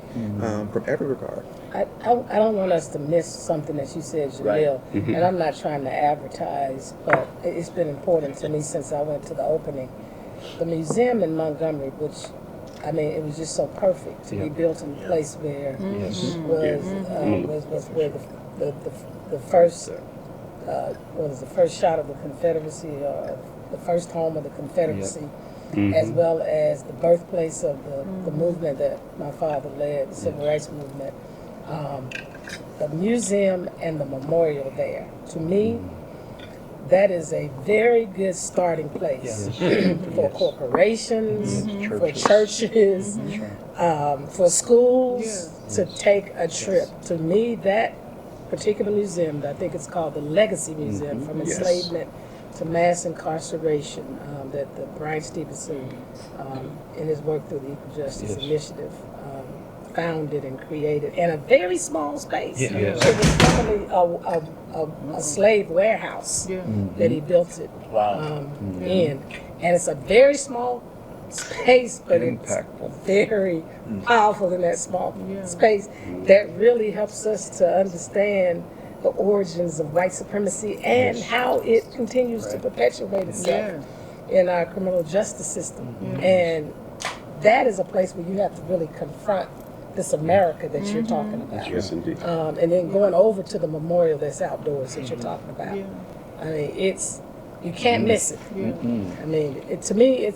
from every regard. I don't want us to miss something that you said, Jamil, and I'm not trying to advertise, but it's been important to me since I went to the opening. The museum in Montgomery, which, I mean, it was just so perfect to be built in a place where was where the first was the first shot of the Confederacy, or the first home of the Confederacy. As well as the birthplace of the movement that my father led, the Civil Rights Movement. The museum and the memorial there, to me, that is a very good starting place for corporations, for churches, for schools to take a trip. To me, that particular museum, I think it's called the Legacy Museum, from enslavement to mass incarceration, that the Brian Stevenson, in his work through the Equal Justice Initiative, founded and created in a very small space. It was probably a slave warehouse that he built it in. And it's a very small space, but it's very powerful in that small space that really helps us to understand the origins of white supremacy and how it continues to perpetuate itself in our criminal justice system. And that is a place where you have to really confront this America that you're talking about. Yes, indeed. And then going over to the memorial that's outdoors that you're talking about. I mean, you can't miss it. I mean, to me,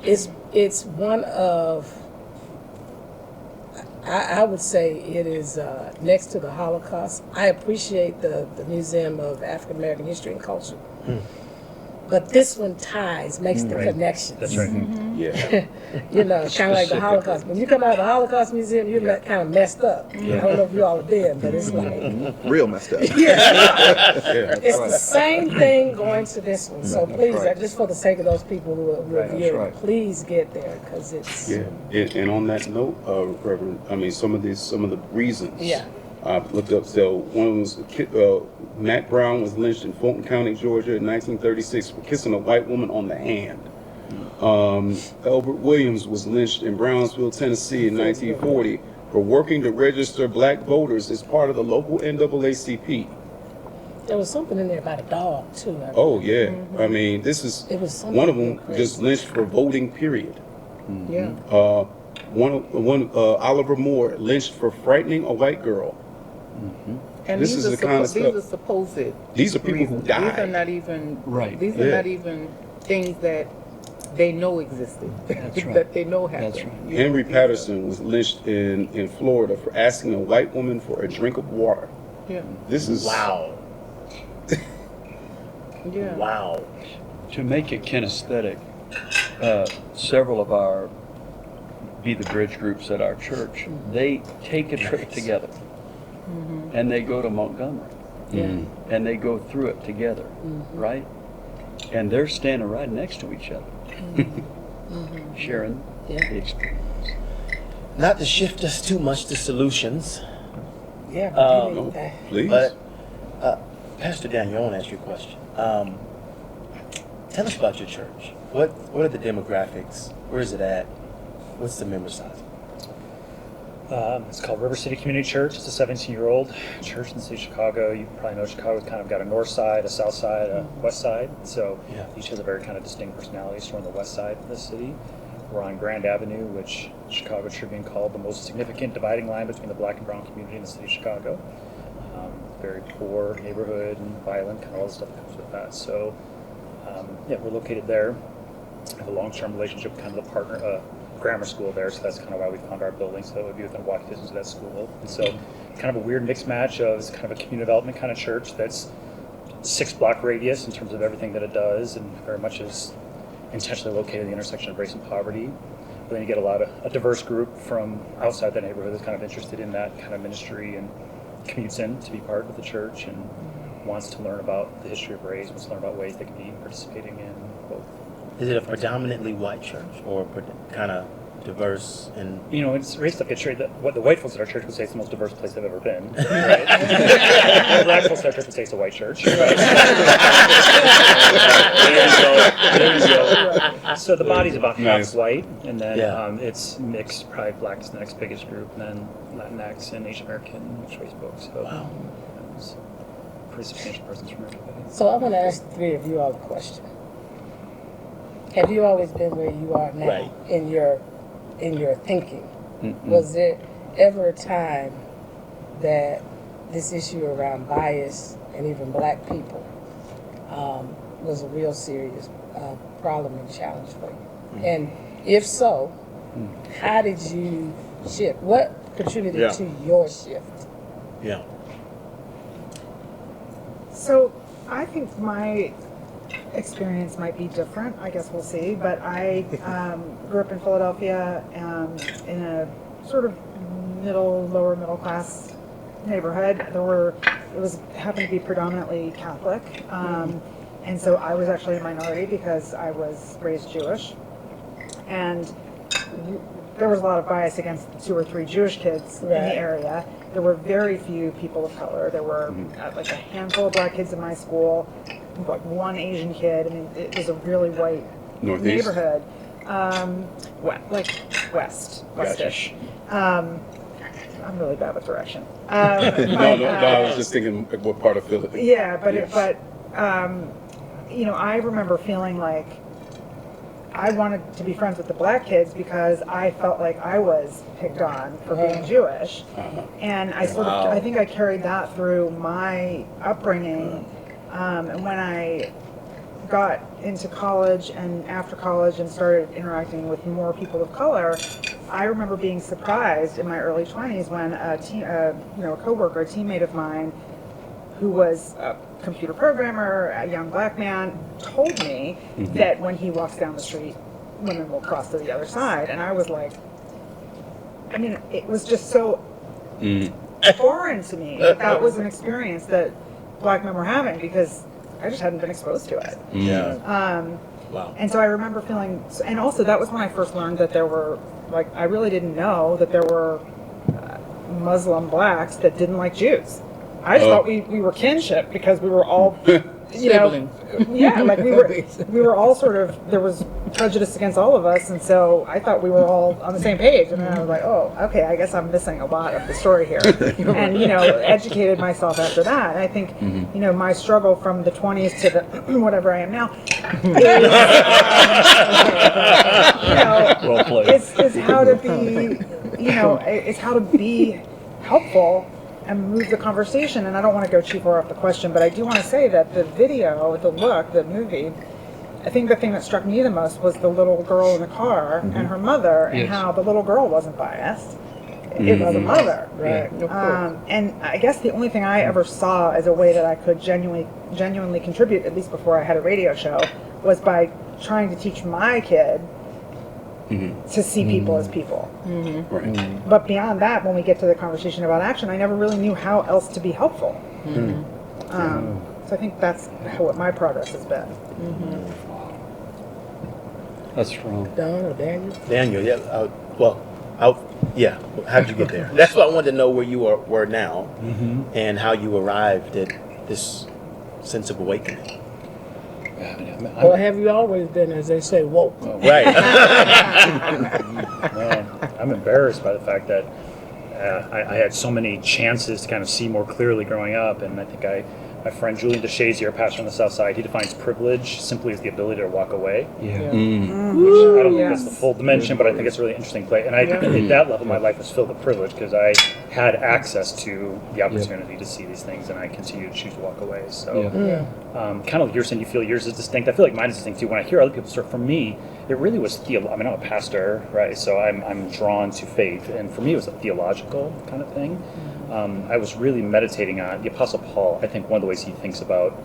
it's one of, I would say it is next to the Holocaust. I appreciate the Museum of African American History and Culture. But this one makes the connections. That's right. You know, kind of like the Holocaust. When you come out of the Holocaust Museum, you're kind of messed up. I don't know if you all have been, but it's like... Real messed up. It's the same thing going to this one. So please, just for the sake of those people who are viewing, please get there, because it's... And on that note, Reverend, I mean, some of the reasons. I've looked up. So one was Matt Brown was lynched in Fulton County, Georgia, in 1936 for kissing a white woman on the hand. Albert Williams was lynched in Brownsville, Tennessee, in 1940 for working to register black voters as part of the local NAACP. There was something in there about a dog too. I mean, this is one of them just lynched for voting. Period. Oliver Moore lynched for frightening a white girl. And this is the kind of stuff. These are supposed. These are people who died. These are not even These are not even things that they know existed. That they know happened. Henry Patterson was lynched in Florida for asking a white woman for a drink of water. This is wow. Wow. To make it kinesthetic, several of our Be the Bridge groups at our church, they take a trip together. And they go to Montgomery. And they go through it together, right? And they're standing right next to each other, sharing the experience. Not to shift us too much to solutions. Please. But Pastor Daniel, I want to ask you a question. Tell us about your church. What are the demographics? Where is it at? What's the member size? It's called River City Community Church. It's a 17-year-old church in the city of Chicago. You probably know Chicago's kind of got a north side, a south side, a west side. So each has a very kind of distinct personality. So we're on the west side of the city. We're on Grand Avenue, which Chicago Tribune called the most significant dividing line between the black and brown community in the city of Chicago. Very poor neighborhood and violent, kind of all the stuff that comes with that. So we're located there. I have a long-term relationship with kind of the partner, grammar school there, so that's kind of why we found our building, so it would be within walking distance of that school. And so kind of a weird mixed match of it's kind of a community development kind of church that's 6-block radius in terms of everything that it does, and very much is intentionally located at the intersection of race and poverty. But then you get a diverse group from outside the neighborhood that's kind of interested in that kind of ministry and commutes in to be part of the church and wants to learn about the history of race, wants to learn about ways they can be participating in both. Is it a predominantly white church or kind of diverse? And it's race stuff gets shared. What the white folks at our church would say is the most diverse place they've ever been. Right? The black folks at our church would say it's a white church. Right? There you go. So the body's about half white, and then it's mixed. Probably black is the next biggest group, and then Latinx and Asian American mixed race folks. So it's pretty substantial presence from everybody. So I want to ask the three of you all a question. Have you always been where you are now in your thinking? Was there ever a time that this issue around bias and even black people was a real serious problem and challenge for you? And if so, how did you shift? What contributed to your shift? Yeah. So I think my experience might be different. I guess we'll see. But I grew up in Philadelphia in a sort of lower middle class neighborhood. It happened to be predominantly Catholic, and so I was actually a minority because I was raised Jewish, and there was a lot of bias against 2 or 3 Jewish kids in the area. There were very few people of color. There were like a handful of black kids in my school, like 1 Asian kid. I mean, it was a really white neighborhood. Like westish. I'm really bad with direction. I was just thinking what part of Philly. Yeah, but I remember feeling like I wanted to be friends with the black kids because I felt like I was picked on for being Jewish, and I think I carried that through my upbringing, and when I got into college and after college and started interacting with more people of color, I remember being surprised in my early 20s when a coworker, a teammate of mine, who was a computer programmer, a young black man, told me that when he walks down the street, women will cross to the other side. And I was like, it was just so foreign to me that was an experience that black men were having because I just hadn't been exposed to it. Wow. And so I remember feeling, and also that was when I first learned that there were, I really didn't know that there were Muslim blacks that didn't like Jews. I just thought we were kinship because we were all, we were all sort of, there was prejudice against all of us, and so I thought we were all on the same page, and then I was like, oh, okay, I guess I'm missing a lot of the story here, and educated myself after that. And I think, my struggle from the 20s to the whatever I am now is how to be, it's how to be helpful and move the conversation. And I don't want to go too far off the question, but I do want to say that the video, the movie, I think the thing that struck me the most was the little girl in the car and her mother, and how the little girl wasn't biased. It was a mother. Right. And I guess the only thing I ever saw as a way that I could genuinely contribute, at least before I had a radio show, was by trying to teach my kid to see people as people. Right. But beyond that, when we get to the conversation about action, I never really knew how else to be helpful. So I think that's what my progress has been. That's strong. Don or Daniel? Daniel, how'd you get there? That's why I wanted to know where you were now and how you arrived at this sense of awakening. Or have you always been, as they say, woke? Right. I'm embarrassed by the fact that I had so many chances to kind of see more clearly growing up, and I think my friend Julian DeShazier, pastor on the South Side, he defines privilege simply as the ability to walk away. Yeah. Which I don't think that's the full dimension, but I think it's a really interesting play. And at that level, my life was filled with privilege because I had access to the opportunity to see these things, and I continue to choose to walk away. So, kind of like you're saying, you feel yours is distinct. I feel like mine is distinct too. When I hear other people, for me, it really was I mean, I'm a pastor, right? So I'm drawn to faith, and for me, it was a theological kind of thing. I was really meditating on the Apostle Paul. I think one of the ways he thinks about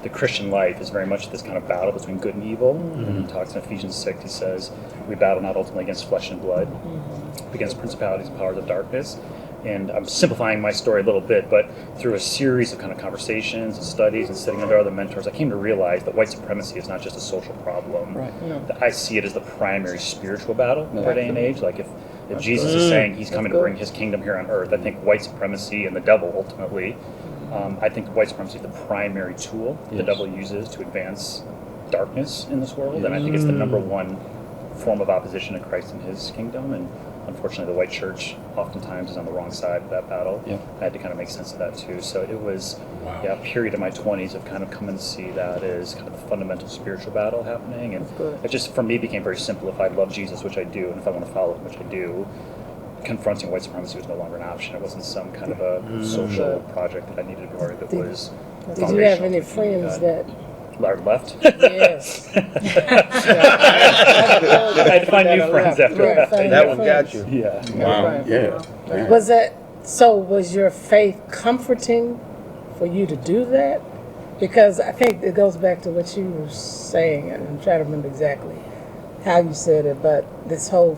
the Christian life is very much this kind of battle between good and evil. And he talks in Ephesians 6, he says, we battle not ultimately against flesh and blood, but against principalities and powers of darkness. And I'm simplifying my story a little bit, but through a series of kind of conversations and studies and sitting under other mentors, I came to realize that white supremacy is not just a social problem. That I see it as the primary spiritual battle in our day and age. Like if Jesus is saying he's coming to bring his kingdom here on earth, I think white supremacy and the devil ultimately, I think white supremacy is the primary tool the devil uses to advance darkness in this world. And I think it's the number one form of opposition to Christ and his kingdom. And unfortunately, the white church oftentimes is on the wrong side of that battle. I had to kind of make sense of that too. So it was a period in my 20s of kind of coming to see that as kind of a fundamental spiritual battle happening. And it just, for me, became very simple. If I love Jesus, which I do, and if I want to follow him, which I do, confronting white supremacy was no longer an option. It wasn't some kind of a social project that I needed to be part of. It was Did you have any friends that left? Yes. I had to find new friends after that. That one got you. Yeah. Wow. Yeah. Was that so? Was your faith comforting for you to do that? Because I think it goes back to what you were saying, and I'm trying to remember exactly how you said it, but this whole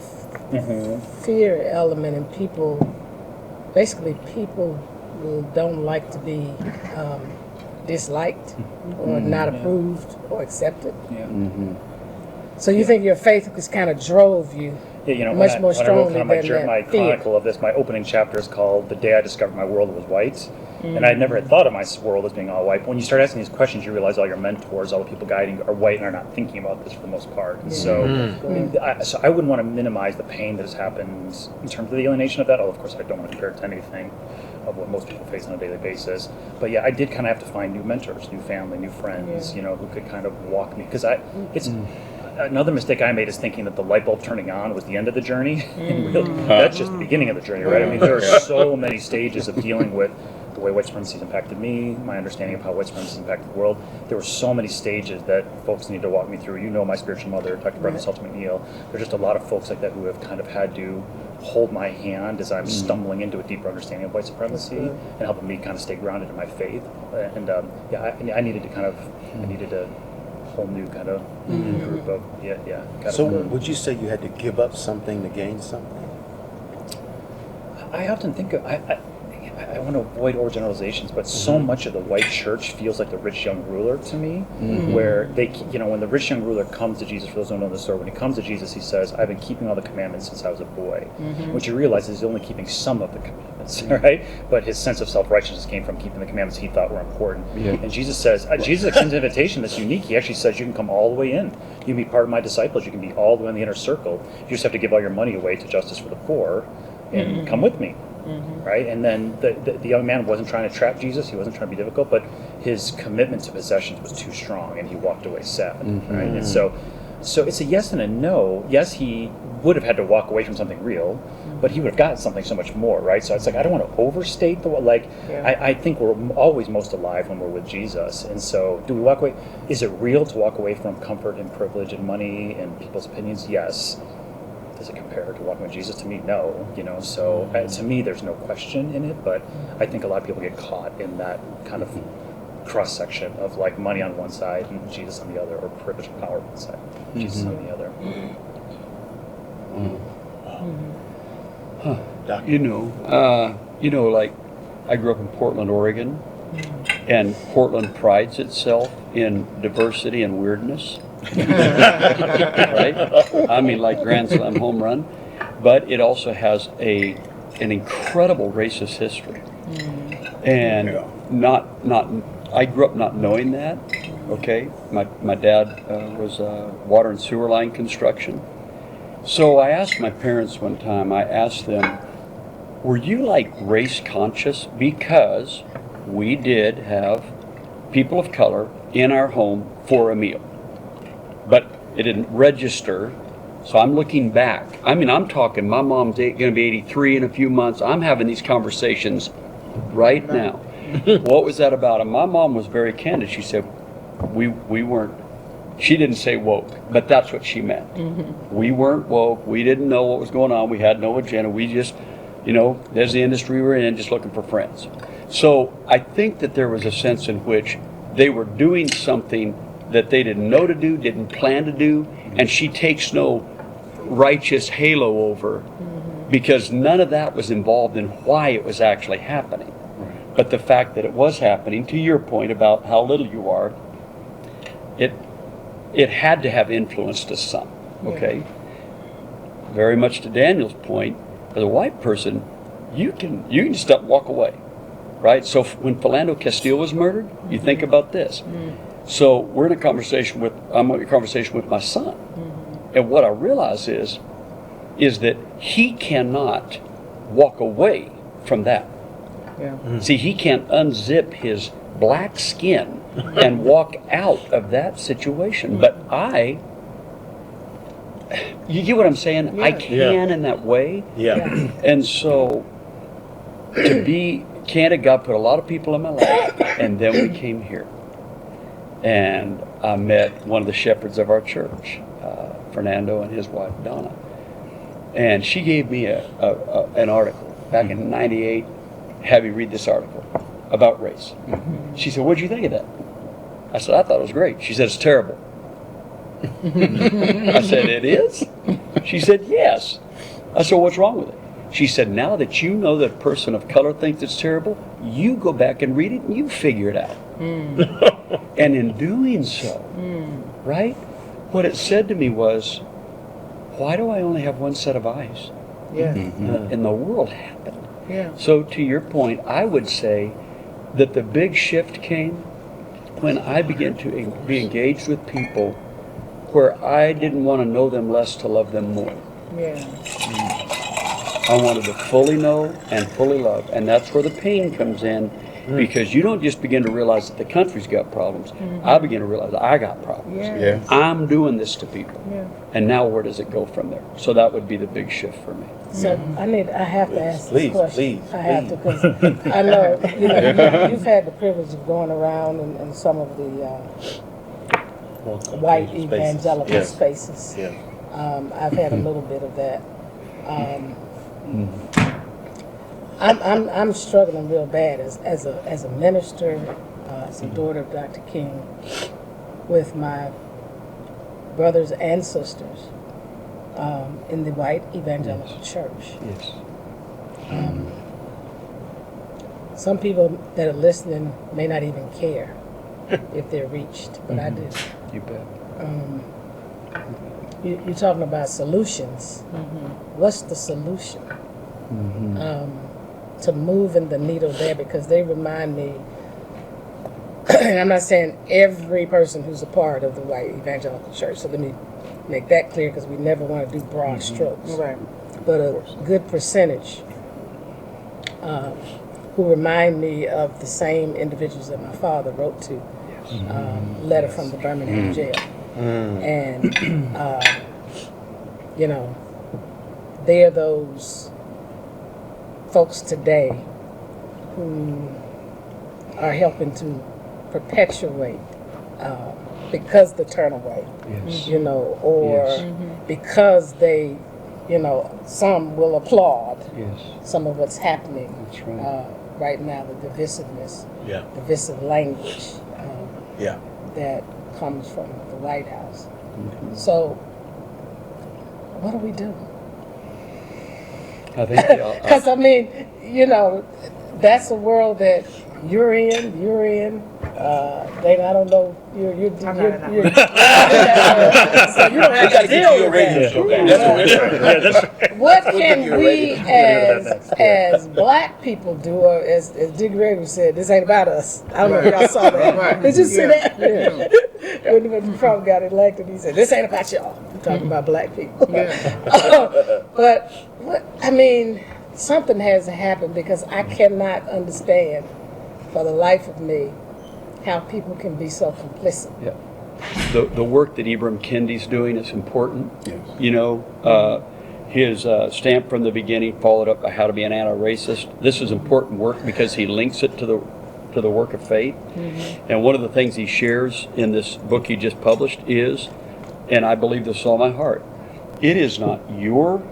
fear element, and people don't like to be disliked or not approved or accepted. So you think your faith just kind of drove you much more strongly than my that chronicle of this, my opening chapter is called "The Day I Discovered My World Was White," and I never had thought of my world as being all white. But when you start asking these questions, you realize all your mentors, all the people guiding you, are white and are not thinking about this for the most part. And so I wouldn't want to minimize the pain that has happened in terms of the alienation of that. Although, of course, I don't want to compare it to anything of what most people face on a daily basis. But yeah, I did kind of have to find new mentors, new family, new friends, who could kind of walk me. Because another mistake I made is thinking that the light bulb turning on was the end of the journey. And really, that's just the beginning of the journey, right? I mean, there are so many stages of dealing with the way white supremacy has impacted me, my understanding of how white supremacy has impacted the world. There were so many stages that folks need to walk me through. My spiritual mother, Dr. Bernice A. There's just a lot of folks like that who have kind of had to hold my hand as I'm stumbling into a deeper understanding of white supremacy and helping me kind of stay grounded in my faith. And I needed a whole new kind of group of So would you say you had to give up something to gain something? I often think of I want to avoid overgeneralizations, but so much of the white church feels like the rich young ruler to me, where they, when the rich young ruler comes to Jesus, for those who don't know the story, when he comes to Jesus, he says, "I've been keeping all the commandments since I was a boy." What you realize is he's only keeping some of the commandments, right? But his sense of self-righteousness came from keeping the commandments he thought were important. And Jesus says, Jesus extends an invitation that's unique. He actually says, you can come all the way in. You can be part of my disciples. You can be all the way in the inner circle. You just have to give all your money away to Justice for the Poor and come with me. Right? And then the young man wasn't trying to trap Jesus. He wasn't trying to be difficult, but his commitment to possessions was too strong, and he walked away sad. Right? And so it's a yes and a no. Yes, he would have had to walk away from something real, but he would have gotten something so much more. Right? So it's like I don't want to overstate I think we're always most alive when we're with Jesus. And so do we walk away? Is it real to walk away from comfort and privilege and money and people's opinions? Yes. Does it compare to walking with Jesus? To me, no. So to me, there's no question in it. But I think a lot of people get caught in that kind of cross section of like money on one side and Jesus on the other, or privilege and power on one side, Jesus on the other. Like I grew up in Portland, Oregon, and Portland prides itself in diversity and weirdness. Right? I mean, like Grand Slam home run, but it also has an incredible racist history, and I grew up not knowing that. Okay, my dad was water and sewer line construction, so I asked my parents one time. I asked them, were you like race conscious? Because we did have people of color in our home for a meal, but it didn't register. So I'm looking back. I mean, I'm talking, my mom's going to be 83 in a few months. I'm having these conversations right now. What was that about? And my mom was very candid. She said, we weren't, she didn't say woke, but that's what she meant. We weren't woke. We didn't know what was going on. We had no agenda. We just, you know, there's the industry we're in, just looking for friends. So I think that there was a sense in which they were doing something that they didn't know to do, didn't plan to do, and she takes no righteous halo over because none of that was involved in why it was actually happening. But the fact that it was happening, to your point about how little you are, it had to have influenced us some, okay? Very much to Daniel's point, as a white person, you can just up and walk away, right? So when Philando Castile was murdered, you think about this. So we're in a conversation with, I'm in a conversation with my son. And what I realize is that he cannot walk away from that. See, he can't unzip his black skin and walk out of that situation. But you get what I'm saying? I can in that way. And so to be candid, God put a lot of people in my life, and then we came here. And I met one of the shepherds of our church, Fernando, and his wife, Donna. And she gave me an article back in '98. Have you read this article about race? She said, what'd you think of that? I said, I thought it was great. She said, it's terrible. I said, it is? She said, yes. I said, what's wrong with it? She said, now that you know that a person of color thinks it's terrible, you go back and read it and you figure it out. And in doing so, right, what it said to me was, why do I only have one set of eyes? And the world happened. So to your point, I would say that the big shift came when I began to be engaged with people where I didn't want to know them less to love them more. I wanted to fully know and fully love, and that's where the pain comes in, because you don't just begin to realize that the country's got problems. I begin to realize I got problems. I'm doing this to people, and now where does it go from there? So that would be the big shift for me. So I have to ask this question. Please. I have to, because I know, you've had the privilege of going around in some of the white evangelical spaces. I've had a little bit of that. I'm struggling real bad as a minister, as a daughter of Dr. King, with my brothers and sisters in the white evangelical church. Some people that are listening may not even care if they're reached, but I do. You bet. You're talking about solutions. What's the solution to moving the needle there? Because they remind me, and I'm not saying every person who's a part of the white evangelical church, so let me make that clear, because we never want to do broad strokes. But a good percentage who remind me of the same individuals that my father wrote to, letter from the Birmingham jail. And, they're those folks today who are helping to perpetuate because the turn away, or because they, some will applaud some of what's happening right now, the divisiveness, divisive language that comes from the White House. So, what do we do? I think because that's a world that you're in. Dana, I don't know. You're so you don't have to deal with that. What can we as black people do, or as Dick Gregory said, this ain't about us. I don't know if y'all saw that. Did you see that? When Trump got elected, he said, this ain't about y'all. I'm talking about black people. But something has to happen, because I cannot understand for the life of me how people can be so complicit. Yeah. The work that Ibram Kendi's doing is important. Yes. You know, his stamp from the beginning, followed up by How to Be an Anti-Racist. This is important work because he links it to the work of faith. And one of the things he shares in this book he just published is, and I believe this with all my heart, it is not your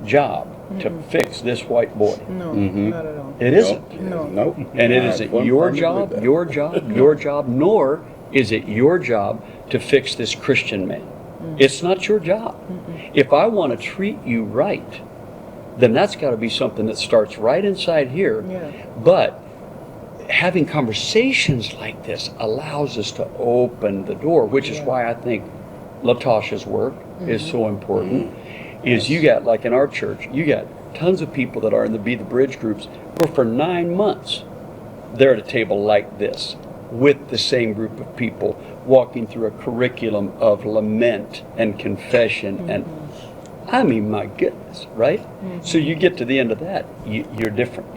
job to fix this white boy. No, not at all. It isn't. Nope. And it isn't your job, nor is it your job to fix this Christian man. It's not your job. If I want to treat you right, then that's got to be something that starts right inside here. Yeah. But having conversations like this allows us to open the door, which is why I think Latasha's work is so important. Is you got, like in our church, you got tons of people that are in the Be the Bridge groups where for 9 months they're at a table like this with the same group of people walking through a curriculum of lament and confession and I mean, my goodness, right? So you get to the end of that, you're different.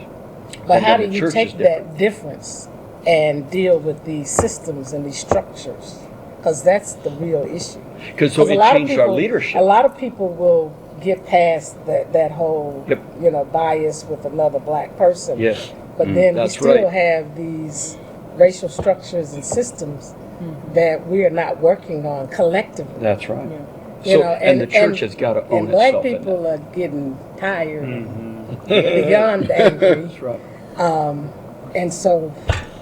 But And how then do the you church take is that difference and deal with these systems and these structures? Because that's the real issue. Because so a it lot of changed our people- leadership. A lot of people will get past that whole, Yep. bias with another black person. Yes. But then we That's still right. have these racial structures and systems that we are not working on collectively. That's right. You So, know, and the church has got to own and black itself in people that. are getting tired, beyond angry, That's right. and so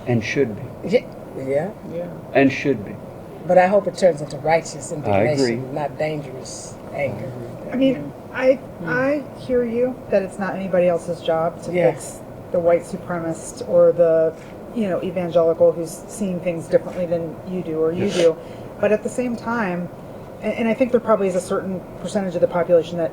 And should be. yeah. And should be. But I hope it turns into righteous agree. indignation, not dangerous anger. I mean, I hear you that it's not anybody else's job to Yeah. fix the white supremacist or the, evangelical who's seeing things differently than you do or you do. But at the same time, and I think there probably is a certain percentage of the population that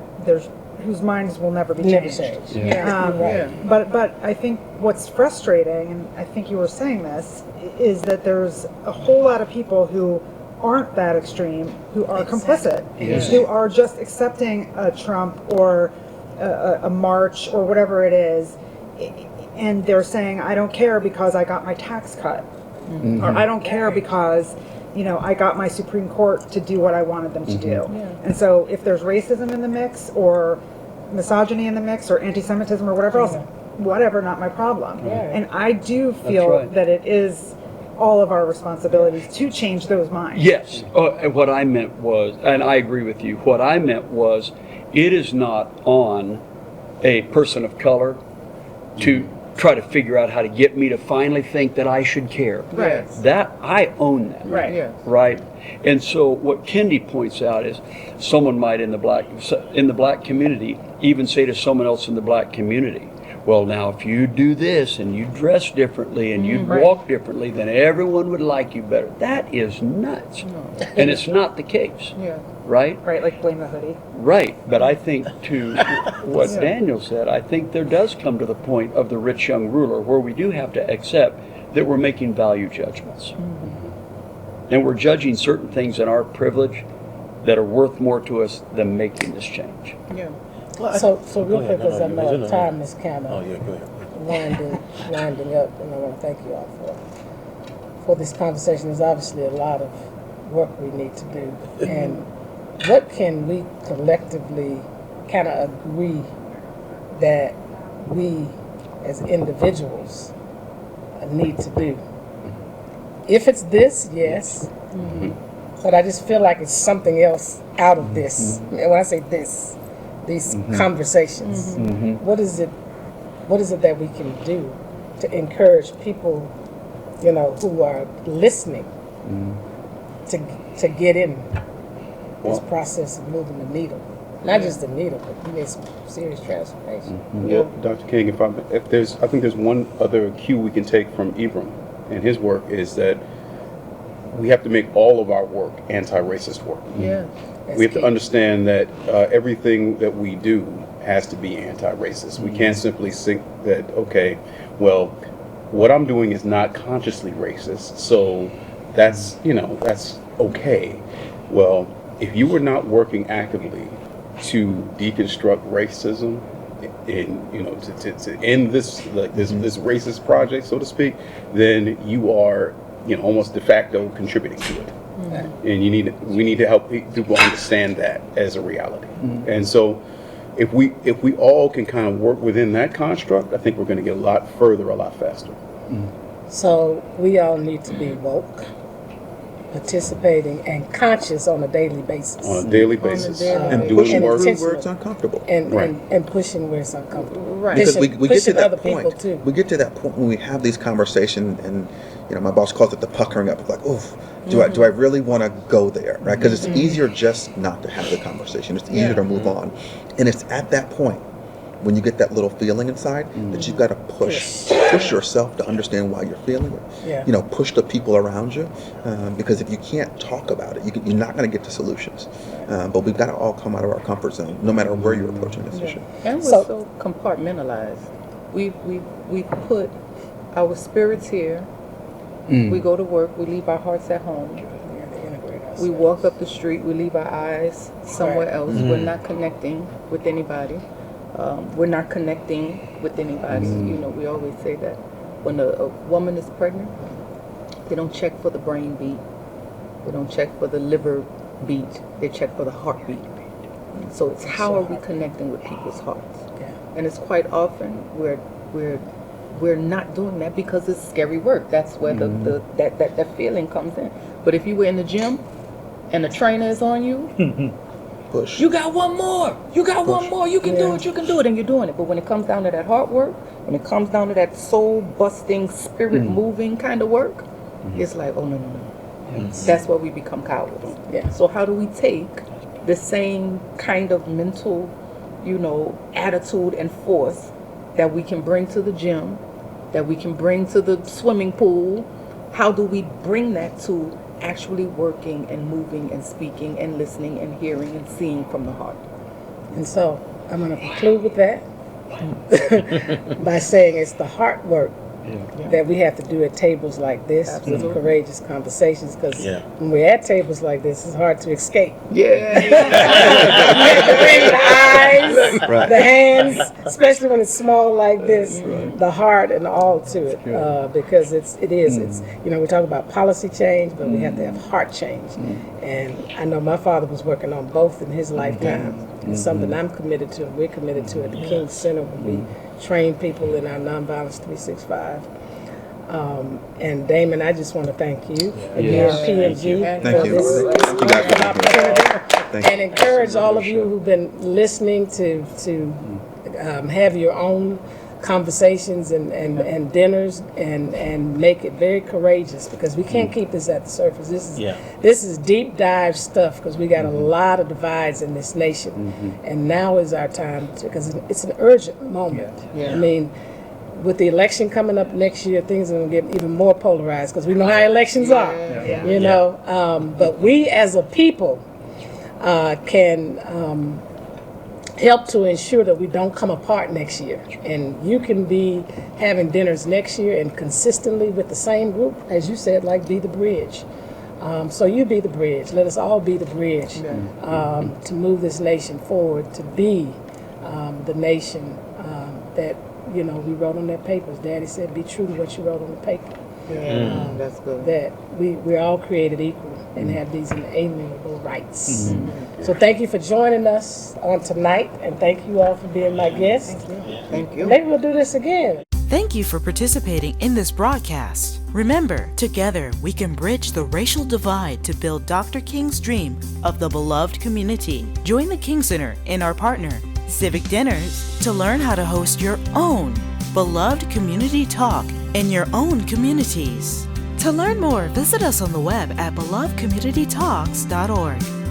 whose minds will never be Never changed. change. Yeah. But I think what's frustrating, and I think you were saying this, is that there's a whole lot of people who aren't that extreme, who are complicit, Yes. who are just accepting a Trump or a march or whatever it is, and they're saying, I don't care because I got my tax cut, or I don't care because I got my Supreme Court to do what I wanted them to do. And so if there's racism in the mix or misogyny in the mix or anti-Semitism or whatever else, whatever, not my problem. And I do feel right. that it is all of our responsibilities to change those minds. Yes. And what I meant was, and I agree with you, what I meant was, it is not on a person of color to try to figure out how to get me to finally think that I should care. Right. That, I own that. Right. Yes. Right? And so what Kendi points out is someone might in the black community even say to someone else in the black community, well, now if you do this and you dress differently and you walk differently, then everyone would like you better. That is nuts. And it's not the case. Yeah. Right? Right, like blame the hoodie. Right. But I think to what Daniel said, I think there does come to the point of the rich young ruler where we do have to accept that we're making value judgments. And we're judging certain things in our privilege that are worth more to us than making this change. Yeah. So real quick, because I No, know no. time is kind Oh, of yeah, go ahead. winding up, and I want to thank you all for this conversation. There's obviously a lot of work we need to do, and what can we collectively kind of agree that we as individuals need to do? If it's this, yes, but I just feel like it's something else out of this. And when I say this, these conversations, what is it that we can do to encourage people, who are listening to get in this process of moving the needle? Not just the needle, but we need some serious transformation. Yeah, Dr. King, I think there's one other cue we can take from Ibram and his work is that we have to make all of our work anti-racist work. Yeah. We have to understand that everything that we do has to be anti-racist. We can't simply think that, okay, well, what I'm doing is not consciously racist, so that's okay. Well, if you were not working actively to deconstruct racism in, you know, to end this, like this racist project, so to speak, then you are, you know, almost de facto contributing to it. And we need to help people understand that as a reality. And so if we all can kind of work within that construct, I think we're going to get a lot further, a lot faster. So we all need to be woke, participating, and conscious on a daily basis. On a daily basis. And doing pushing work. through where it's uncomfortable. And pushing where it's uncomfortable. Right. Because we get to other that people point. too. We get to that point when we have these conversations, and you know, my boss calls it the puckering up. It's like, oof, do I really want to go there, right? Because it's easier just not to have the conversation. It's easier to move on, and it's at that point when you get that little feeling inside that you've got to push yourself to understand why you're feeling it. Yeah. You know, push the people around you, because if you can't talk about it, you're not going to get to solutions. But we've got to all come out of our comfort zone, no matter where you're approaching this issue. And we're so compartmentalized. We put our spirits here. We go to work. We leave our hearts at home. We walk up the street. We leave our eyes somewhere else. We're not connecting with anybody. We're not connecting with anybody. You know, we always say that when a woman is pregnant, they don't check for the brain beat. They don't check for the liver beat. They check for the heartbeat. So it's how are we connecting with people's hearts? And it's quite often we're not doing that because it's scary work. That's where that feeling comes in. But if you were in the gym and the trainer is on you, Push. you got one more. You got one more. You can do it. You can do it. And you're doing it. But when it comes down to that hard work, when it comes down to that soul-busting, spirit-moving kind of work, it's like, oh, no. That's where we become cowards. So how do we take the same kind of mental, you know, attitude and force that we can bring to the gym, that we can bring to the swimming pool? How do we bring that to actually working and moving and speaking and listening and hearing and seeing from the heart? And so I'm going to conclude with that by saying it's the heart work that we have to do at tables like this with courageous conversations, because when we're at tables like this, it's hard to escape. You have to bring the eyes, the hands, especially when it's small like this, the heart and all to it, because it's you know, we talk about policy change, but we have to have heart change. And I know my father was working on both in his lifetime. It's something I'm committed to, and we're committed to at the King Center when we train people in our Nonviolence 365. And Damon, I just want to thank you again, PMG, for this opportunity, and encourage all of you who've been listening to have your own conversations and dinners and make it very courageous, because we can't keep this at the surface. This is deep dive stuff, because we got a lot of divides in this nation, and now is our time, because it's an urgent moment. I mean, with the election coming up next year, things are going to get even more polarized, because we know how elections are, you know. But we as a people can help to ensure that we don't come apart next year. And you can be having dinners next year and consistently with the same group, as you said, like be the bridge. So you be the bridge. Let us all be the bridge to move this nation forward, to be the nation that, you know, we wrote on their papers. Daddy said, be true to what you wrote on the paper. That's good. That we're all created equal and have these inalienable rights. So thank you for joining us on tonight, and thank you all for being my guests. Thank you. Maybe we'll do this again. Thank you for participating in this broadcast. Remember, together we can bridge the racial divide to build Dr. King's dream of the beloved community. Join the King Center and our partner, Civic Dinners, to learn how to host your own beloved community talk in your own communities. To learn more, visit us on the web at belovedcommunitytalks.org.